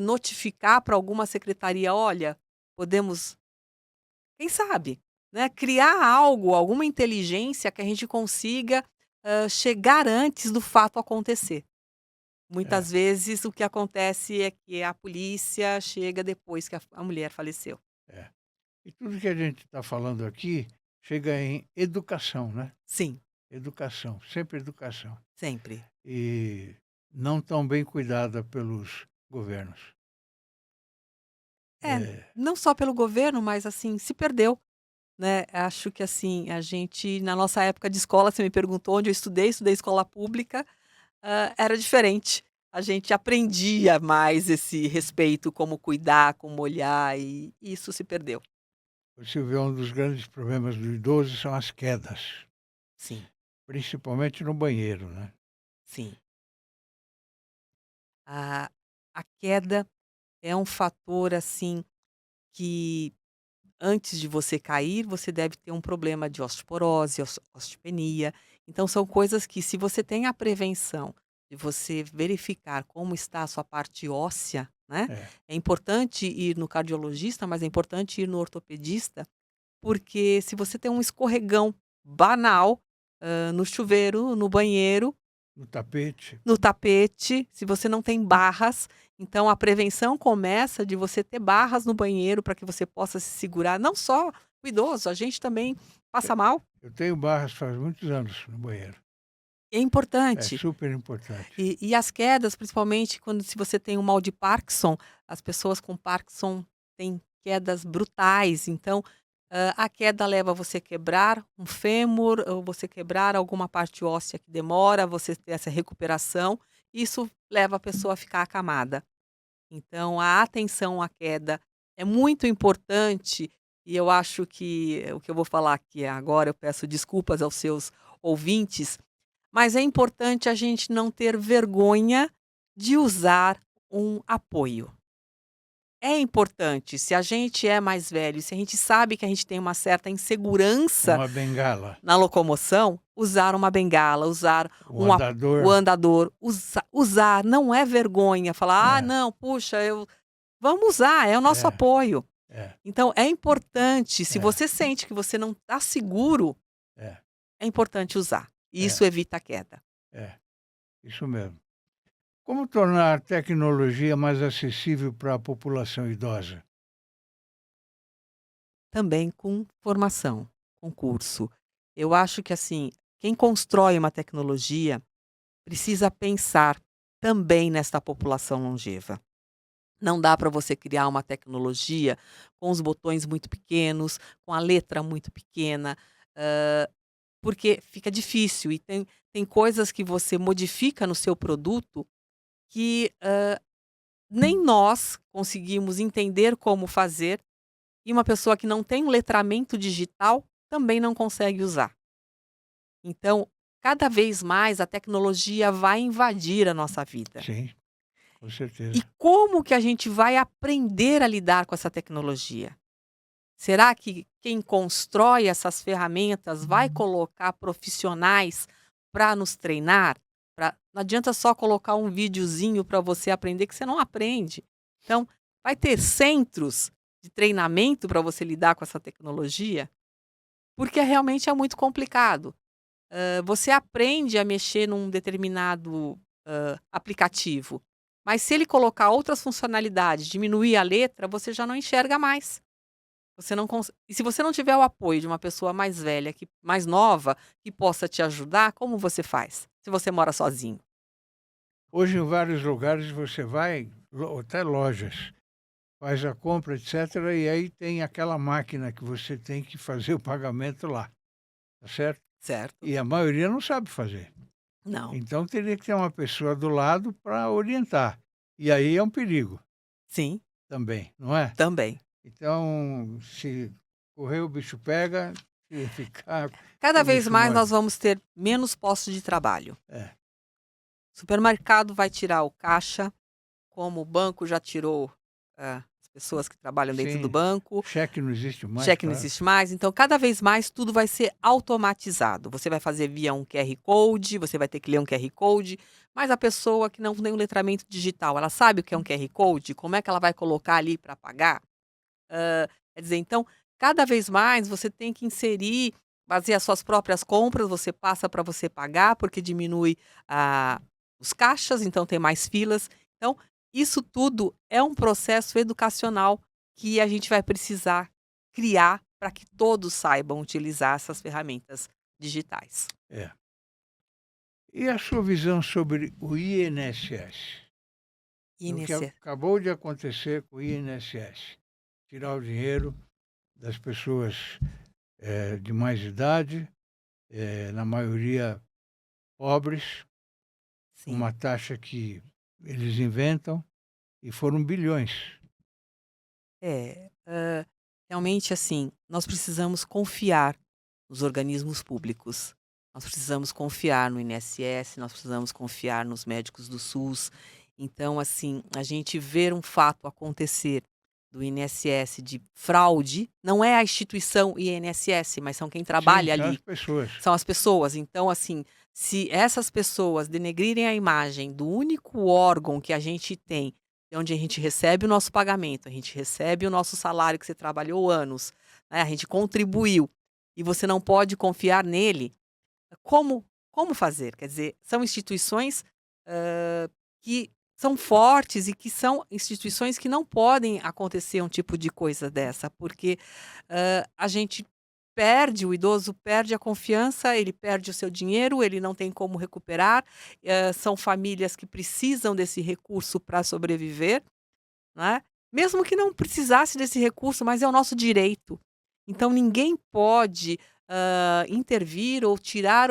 Speaker 2: notificar para alguma secretaria: olha, podemos, quem sabe, né, criar algo, alguma inteligência que a gente consiga chegar antes do fato acontecer.
Speaker 1: É,
Speaker 2: Muitas vezes o que acontece é que a polícia chega depois que a mulher faleceu.
Speaker 1: é. E tudo que a gente está falando aqui chega em educação, né?
Speaker 2: Sim,
Speaker 1: Educação, sempre educação.
Speaker 2: sempre.
Speaker 1: E não tão bem cuidada pelos governos.
Speaker 2: É,
Speaker 1: É,
Speaker 2: não só pelo governo, mas assim, se perdeu, né. Acho que assim, a gente na nossa época de escola, você me perguntou onde eu estudei escola pública, era diferente. A gente aprendia mais esse respeito, como cuidar, como olhar, e isso se perdeu.
Speaker 1: você vê um dos grandes problemas do idoso são as quedas,
Speaker 2: Sim,
Speaker 1: principalmente no banheiro, né?
Speaker 2: sim. A a queda é um fator, assim, que antes de você cair, você deve ter um problema de osteoporose, osteopenia. Então são coisas que, se você tem a prevenção de você verificar como está a sua parte óssea, né,
Speaker 1: É,
Speaker 2: é importante ir no cardiologista, mas é importante ir no ortopedista, porque se você tem um escorregão banal, no chuveiro, no banheiro,
Speaker 1: No tapete.
Speaker 2: no tapete, se você não tem barras. Então a prevenção começa de você ter barras no banheiro para que você possa se segurar, não só o idoso, a gente também passa mal.
Speaker 1: Eu tenho barras faz muitos anos no banheiro.
Speaker 2: É
Speaker 1: É
Speaker 2: importante.
Speaker 1: super importante.
Speaker 2: E as quedas, principalmente quando se você tem um mal de Parkinson, as pessoas com Parkinson têm quedas brutais. Então, a queda leva você a quebrar um fêmur, ou você quebrar alguma parte óssea que demora, você ter essa recuperação. Isso leva a pessoa a ficar acamada. Então, a atenção à queda é muito importante. E eu acho que o que eu vou falar aqui agora, eu peço desculpas aos seus ouvintes, mas é importante a gente não ter vergonha de usar um apoio. É importante, se a gente é mais velho, se a gente sabe que a gente tem uma certa insegurança
Speaker 1: Uma bengala,
Speaker 2: na locomoção, usar uma bengala, usar
Speaker 1: o
Speaker 2: um
Speaker 1: andador.
Speaker 2: o andador, usar, não é vergonha, falar: "Ah,
Speaker 1: É,
Speaker 2: não, puxa, eu", vamos usar, é o nosso
Speaker 1: é,
Speaker 2: apoio.
Speaker 1: é,
Speaker 2: Então é importante, se
Speaker 1: é,
Speaker 2: você sente que você não está seguro,
Speaker 1: é,
Speaker 2: é importante usar. E
Speaker 1: é,
Speaker 2: isso evita a queda.
Speaker 1: é. Isso mesmo. Como tornar a tecnologia mais acessível para a população idosa?
Speaker 2: Também com formação, com curso. Eu acho que, assim, quem constrói uma tecnologia precisa pensar também nesta população longeva. Não dá para você criar uma tecnologia com os botões muito pequenos, com a letra muito pequena, porque fica difícil e tem coisas que você modifica no seu produto que, nem nós conseguimos entender como fazer, e uma pessoa que não tem um letramento digital também não consegue usar. Então, cada vez mais a tecnologia vai invadir a nossa vida.
Speaker 1: Sim, com
Speaker 2: E
Speaker 1: certeza.
Speaker 2: como que a gente vai aprender a lidar com essa tecnologia? Será que quem constrói essas ferramentas vai colocar profissionais para nos treinar? Não adianta só colocar um videozinho para você aprender, que você não aprende. Então, vai ter centros de treinamento para você lidar com essa tecnologia? Porque realmente é muito complicado. Você aprende a mexer num determinado, aplicativo, mas se ele colocar outras funcionalidades, diminuir a letra, você já não enxerga mais. Você não cons E se você não tiver o apoio de uma pessoa mais velha, mais nova, que possa te ajudar, como você faz? Se você mora sozinho.
Speaker 1: Hoje, em vários lugares, você vai, até lojas, faz a compra, etc., e aí tem aquela máquina que você tem que fazer o pagamento lá, tá certo?
Speaker 2: Certo.
Speaker 1: E a maioria não sabe fazer.
Speaker 2: Não.
Speaker 1: Então teria que ter uma pessoa do lado para orientar. E aí é um perigo
Speaker 2: Sim,
Speaker 1: também, não é?
Speaker 2: também.
Speaker 1: Então, se correr o bicho pega, se ficar
Speaker 2: Cada
Speaker 1: o
Speaker 2: vez
Speaker 1: bicho
Speaker 2: mais nós
Speaker 1: morde.
Speaker 2: vamos ter menos postos de trabalho.
Speaker 1: É,
Speaker 2: O supermercado vai tirar o caixa, como o banco já tirou, as pessoas que trabalham dentro do
Speaker 1: sim,
Speaker 2: banco.
Speaker 1: cheque não existe mais,
Speaker 2: Cheque não
Speaker 1: claro.
Speaker 2: existe mais, então cada vez mais tudo vai ser automatizado. Você vai fazer via um QR Code, você vai ter que ler um QR Code, mas a pessoa que não tem um letramento digital, ela sabe o que é um QR Code? Como é que ela vai colocar ali para pagar? Quer dizer, então, cada vez mais você tem que inserir, fazer as suas próprias compras, você passa para você pagar, porque diminui os caixas, então tem mais filas. Então, isso tudo é um processo educacional que a gente vai precisar criar para que todos saibam utilizar essas ferramentas digitais.
Speaker 1: É. E a sua visão sobre o INSS?
Speaker 2: E
Speaker 1: O que
Speaker 2: nesse
Speaker 1: acabou de acontecer com o INSS? Tirar o dinheiro das pessoas de mais idade, na maioria pobres,
Speaker 2: sim.
Speaker 1: uma taxa que eles inventam, e foram bilhões.
Speaker 2: É, realmente, assim, nós precisamos confiar nos organismos públicos. Nós precisamos confiar no INSS, nós precisamos confiar nos médicos do SUS. Então, assim, a gente ver um fato acontecer do INSS de fraude, não é a instituição INSS, mas são quem
Speaker 1: Sim,
Speaker 2: trabalha
Speaker 1: são as
Speaker 2: ali,
Speaker 1: pessoas.
Speaker 2: são as pessoas. Então, assim, se essas pessoas denegrirem a imagem do único órgão que a gente tem, onde a gente recebe o nosso pagamento, a gente recebe o nosso salário que você trabalhou anos, né, a gente contribuiu, e você não pode confiar nele, como como fazer. Quer dizer, são instituições que são fortes e que são instituições que não podem acontecer um tipo de coisa dessa, porque a gente perde, o idoso perde a confiança, ele perde o seu dinheiro, ele não tem como recuperar, são famílias que precisam desse recurso para sobreviver, né? Mesmo que não precisasse desse recurso, mas é o nosso direito. Então ninguém pode, intervir ou tirar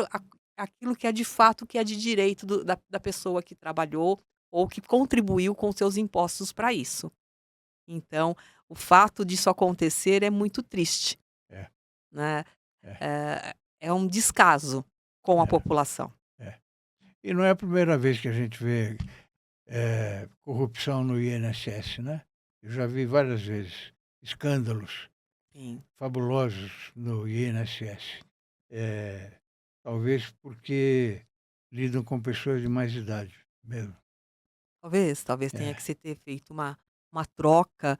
Speaker 2: aquilo que é de fato, que é de direito da pessoa que trabalhou ou que contribuiu com seus impostos para isso. Então, o fato disso acontecer é muito triste,
Speaker 1: É,
Speaker 2: né.
Speaker 1: é,
Speaker 2: É um descaso com a
Speaker 1: é,
Speaker 2: população.
Speaker 1: é. E não é a primeira vez que a gente vê corrupção no INSS, né? Eu já vi várias vezes escândalos
Speaker 2: Sim.
Speaker 1: fabulosos no INSS. Eh, Talvez porque lidam com pessoas de mais idade mesmo.
Speaker 2: Talvez tenha que
Speaker 1: É,
Speaker 2: se ter feito uma troca,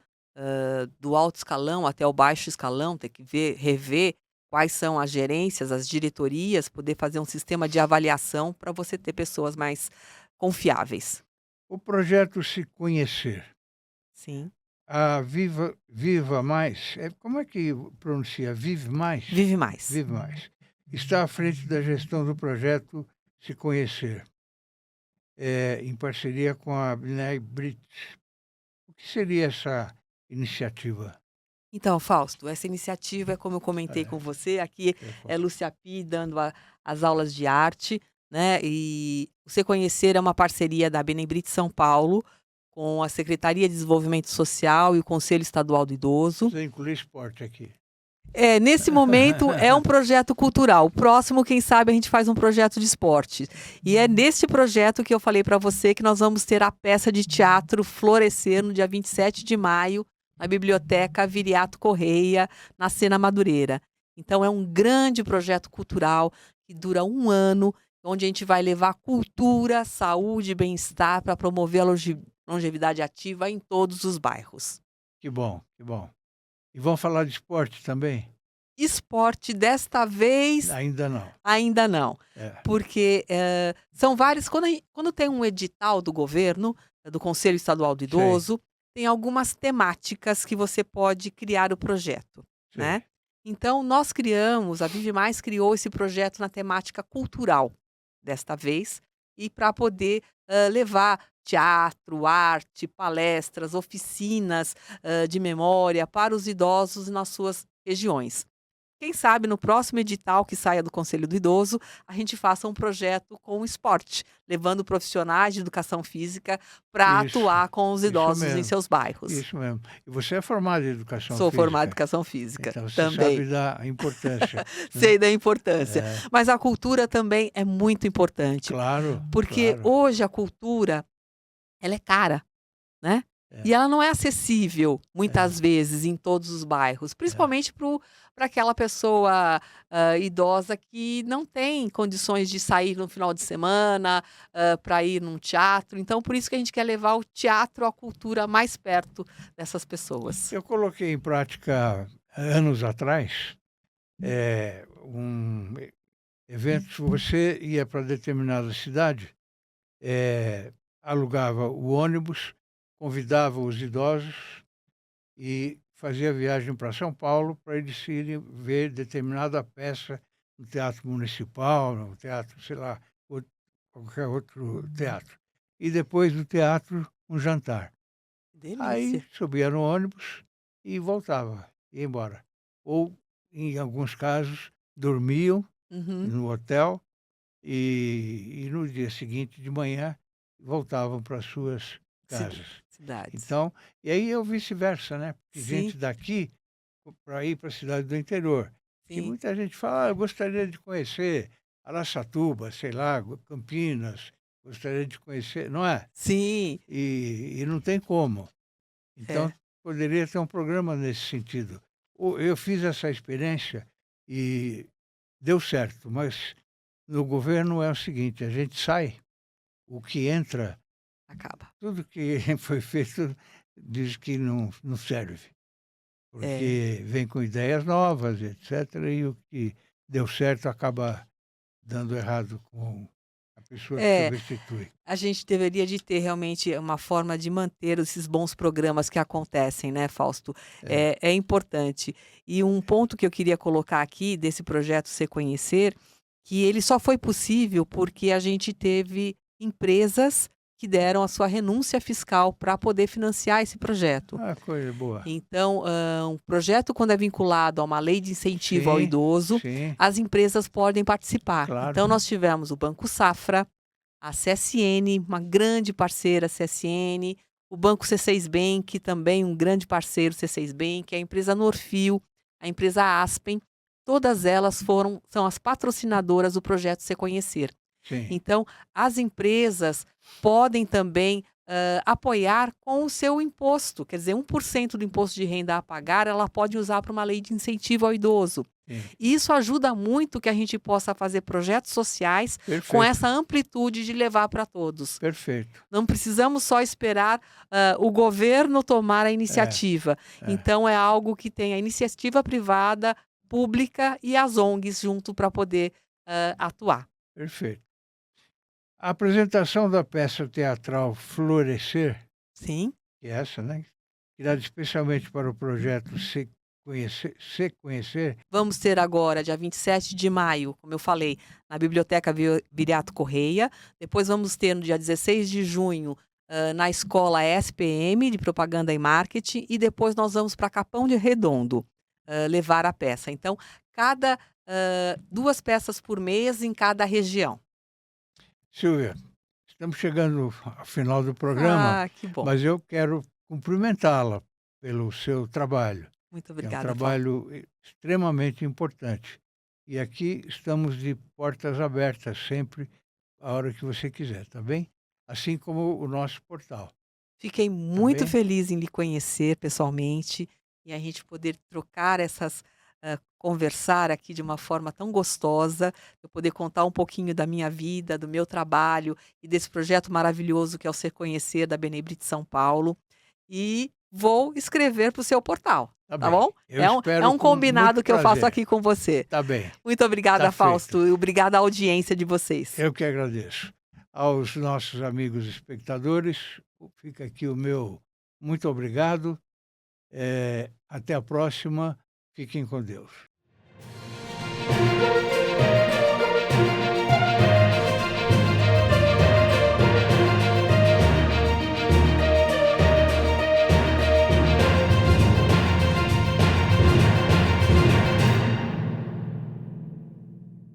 Speaker 2: do alto escalão até o baixo escalão, ter que rever quais são as gerências, as diretorias, poder fazer um sistema de avaliação para você ter pessoas mais confiáveis.
Speaker 1: o projeto Se Conhecer,
Speaker 2: Sim.
Speaker 1: a Viva Mais, como é que pronuncia? Vive Mais?
Speaker 2: Vive mais.
Speaker 1: Vive Mais. Está à frente da gestão do projeto Se Conhecer, em parceria com a Bnei Brit. O que seria essa iniciativa?
Speaker 2: Então, Fausto, essa iniciativa é como eu comentei
Speaker 1: É,
Speaker 2: com você, aqui
Speaker 1: eu
Speaker 2: é
Speaker 1: falo.
Speaker 2: Lúcia Pi dando as aulas de arte, né, e o Se Conhecer é uma parceria da Benebrit São Paulo, com a Secretaria de Desenvolvimento Social e o Conselho Estadual do Idoso.
Speaker 1: Precisa incluir esporte aqui.
Speaker 2: Nesse momento é um projeto cultural, o próximo quem sabe a gente faz um projeto de esporte. E é neste projeto que eu falei para você que nós vamos ter a peça de teatro Florescer no dia 27 de maio, na Biblioteca Viriato Correia, na Sena Madureira. Então é um grande projeto cultural que dura um ano, onde a gente vai levar cultura, saúde e bem-estar para promover a longevidade ativa em todos os bairros.
Speaker 1: Que bom, que bom. E vão falar de esporte também?
Speaker 2: Esporte desta vez
Speaker 1: Ainda não.
Speaker 2: ainda não,
Speaker 1: É,
Speaker 2: porque, são vários quando tem um edital do governo, do Conselho Estadual do
Speaker 1: sei,
Speaker 2: Idoso, tem algumas temáticas que você pode criar o projeto,
Speaker 1: sei.
Speaker 2: né. Então nós criamos, a Vive Mais criou esse projeto na temática cultural, desta vez, e para poder, levar teatro, arte, palestras, oficinas, de memória para os idosos nas suas regiões. Quem sabe no próximo edital que saia do Conselho do Idoso, a gente faça um projeto com o esporte, levando profissionais de educação física para
Speaker 1: Isso,
Speaker 2: atuar com os
Speaker 1: isso
Speaker 2: idosos em
Speaker 1: mesmo,
Speaker 2: seus bairros.
Speaker 1: isso mesmo. E você é formado em educação
Speaker 2: Sou formada em
Speaker 1: física,
Speaker 2: educação física,
Speaker 1: então você
Speaker 2: também.
Speaker 1: sabe da importância, né?
Speaker 2: Sei da importância.
Speaker 1: É,
Speaker 2: Mas a cultura também é muito importante,
Speaker 1: claro,
Speaker 2: porque
Speaker 1: claro.
Speaker 2: hoje a cultura, ela é cara, né.
Speaker 1: É,
Speaker 2: E ela não é acessível, muitas
Speaker 1: é,
Speaker 2: vezes, em todos os bairros,
Speaker 1: é.
Speaker 2: principalmente para aquela pessoa, idosa que não tem condições de sair no final de semana, para ir num teatro. Então, por isso que a gente quer levar o teatro, a cultura mais perto dessas pessoas.
Speaker 1: Eu coloquei em prática, anos atrás, eventos, você ia para determinada cidade, alugava o ônibus, convidava os idosos e fazia viagem para São Paulo para eles irem ver determinada peça no Teatro Municipal, no teatro, sei lá, qualquer outro teatro. E depois do teatro, um jantar. Aí
Speaker 2: Delícia.
Speaker 1: subia no ônibus e voltava, ia embora. Ou, em alguns casos, dormiam
Speaker 2: Uhum.
Speaker 1: no hotel e no dia seguinte de manhã voltavam para suas
Speaker 2: Cida
Speaker 1: casas.
Speaker 2: cidades.
Speaker 1: Então, e aí é o vice-versa, né, porque
Speaker 2: Sim,
Speaker 1: gente daqui para ir para a cidade do interior, que
Speaker 2: sim,
Speaker 1: muita gente fala: "Ah, eu gostaria de conhecer Araçatuba, sei lá, Campinas, gostaria de conhecer", não é?
Speaker 2: sim,
Speaker 1: E não tem como. Então,
Speaker 2: é.
Speaker 1: poderia ter um programa nesse sentido. Eu fiz essa experiência e deu certo, mas no governo é o seguinte: a gente sai, o que entra,
Speaker 2: Acaba.
Speaker 1: tudo que foi feito diz que não serve,
Speaker 2: É,
Speaker 1: porque vem com ideias novas, etc., e o que deu certo acaba dando errado com a pessoa que
Speaker 2: É,
Speaker 1: substitui.
Speaker 2: a gente deveria de ter realmente uma forma de manter esses bons programas que acontecem, né, Fausto?
Speaker 1: É,
Speaker 2: É importante. E um ponto que eu queria colocar aqui desse projeto Se Conhecer, que ele só foi possível porque a gente teve empresas que deram a sua renúncia fiscal para poder financiar esse projeto.
Speaker 1: coisa boa.
Speaker 2: Então, um projeto quando é vinculado a uma lei de incentivo ao
Speaker 1: Sim,
Speaker 2: idoso,
Speaker 1: sim,
Speaker 2: as empresas podem participar.
Speaker 1: claro.
Speaker 2: Então nós tivemos o Banco Safra, a CSN, uma grande parceira CSN, o Banco C6 Bank, também um grande parceiro C6 Bank, a empresa Norfil, a empresa Aspen, todas elas são as patrocinadoras do projeto Se Conhecer.
Speaker 1: Sim,
Speaker 2: Então, as empresas podem também apoiar com o seu imposto, quer dizer, 1% do imposto de renda a pagar, ela pode usar para uma lei de incentivo ao idoso.
Speaker 1: sim.
Speaker 2: E isso ajuda muito que a gente possa fazer projetos sociais com
Speaker 1: Perfeito,
Speaker 2: essa amplitude de levar para todos.
Speaker 1: perfeito.
Speaker 2: Não precisamos só esperar o governo tomar a iniciativa.
Speaker 1: É.
Speaker 2: Então, é algo que tem a iniciativa privada, pública e as ONGs junto para poder atuar.
Speaker 1: Perfeito. A apresentação da peça teatral Florescer,
Speaker 2: Sim.
Speaker 1: que é essa, né? Criada especialmente para o projeto Se Conhecer,
Speaker 2: Vamos ter agora, dia 27 de maio, como eu falei, na Biblioteca Viriato Correia. Depois vamos ter no dia 16 de junho, na Escola SPM de Propaganda e Marketing. E depois nós vamos para Capão de Redondo levar a peça. Então, cada 2 peças por mês em cada região.
Speaker 1: Silvia, estamos chegando ao final do programa,
Speaker 2: Ah, que bom.
Speaker 1: mas eu quero cumprimentá-la pelo seu trabalho,
Speaker 2: Muito
Speaker 1: que é um
Speaker 2: obrigada,
Speaker 1: trabalho extremamente importante. E aqui estamos de portas abertas sempre, a hora que você quiser, tá bem? Assim como o nosso portal,
Speaker 2: Fiquei
Speaker 1: tá
Speaker 2: muito
Speaker 1: bem?
Speaker 2: feliz em lhe conhecer pessoalmente e a gente poder trocar conversar aqui de uma forma tão gostosa, eu poder contar um pouquinho da minha vida, do meu trabalho e desse projeto maravilhoso que é o Ser Conhecer da Benebrite São Paulo. E vou escrever para o seu portal,
Speaker 1: Tá
Speaker 2: tá
Speaker 1: bem.
Speaker 2: bom?
Speaker 1: Eu
Speaker 2: É
Speaker 1: espero
Speaker 2: um
Speaker 1: com muito
Speaker 2: combinado que eu faço
Speaker 1: prazer.
Speaker 2: aqui com você.
Speaker 1: Tá bem,
Speaker 2: Muito obrigada,
Speaker 1: tá
Speaker 2: Fausto,
Speaker 1: feito.
Speaker 2: e obrigada à audiência de vocês.
Speaker 1: Eu que agradeço. Aos nossos amigos espectadores, fica aqui o meu muito obrigado. Até a próxima. Fiquem com Deus.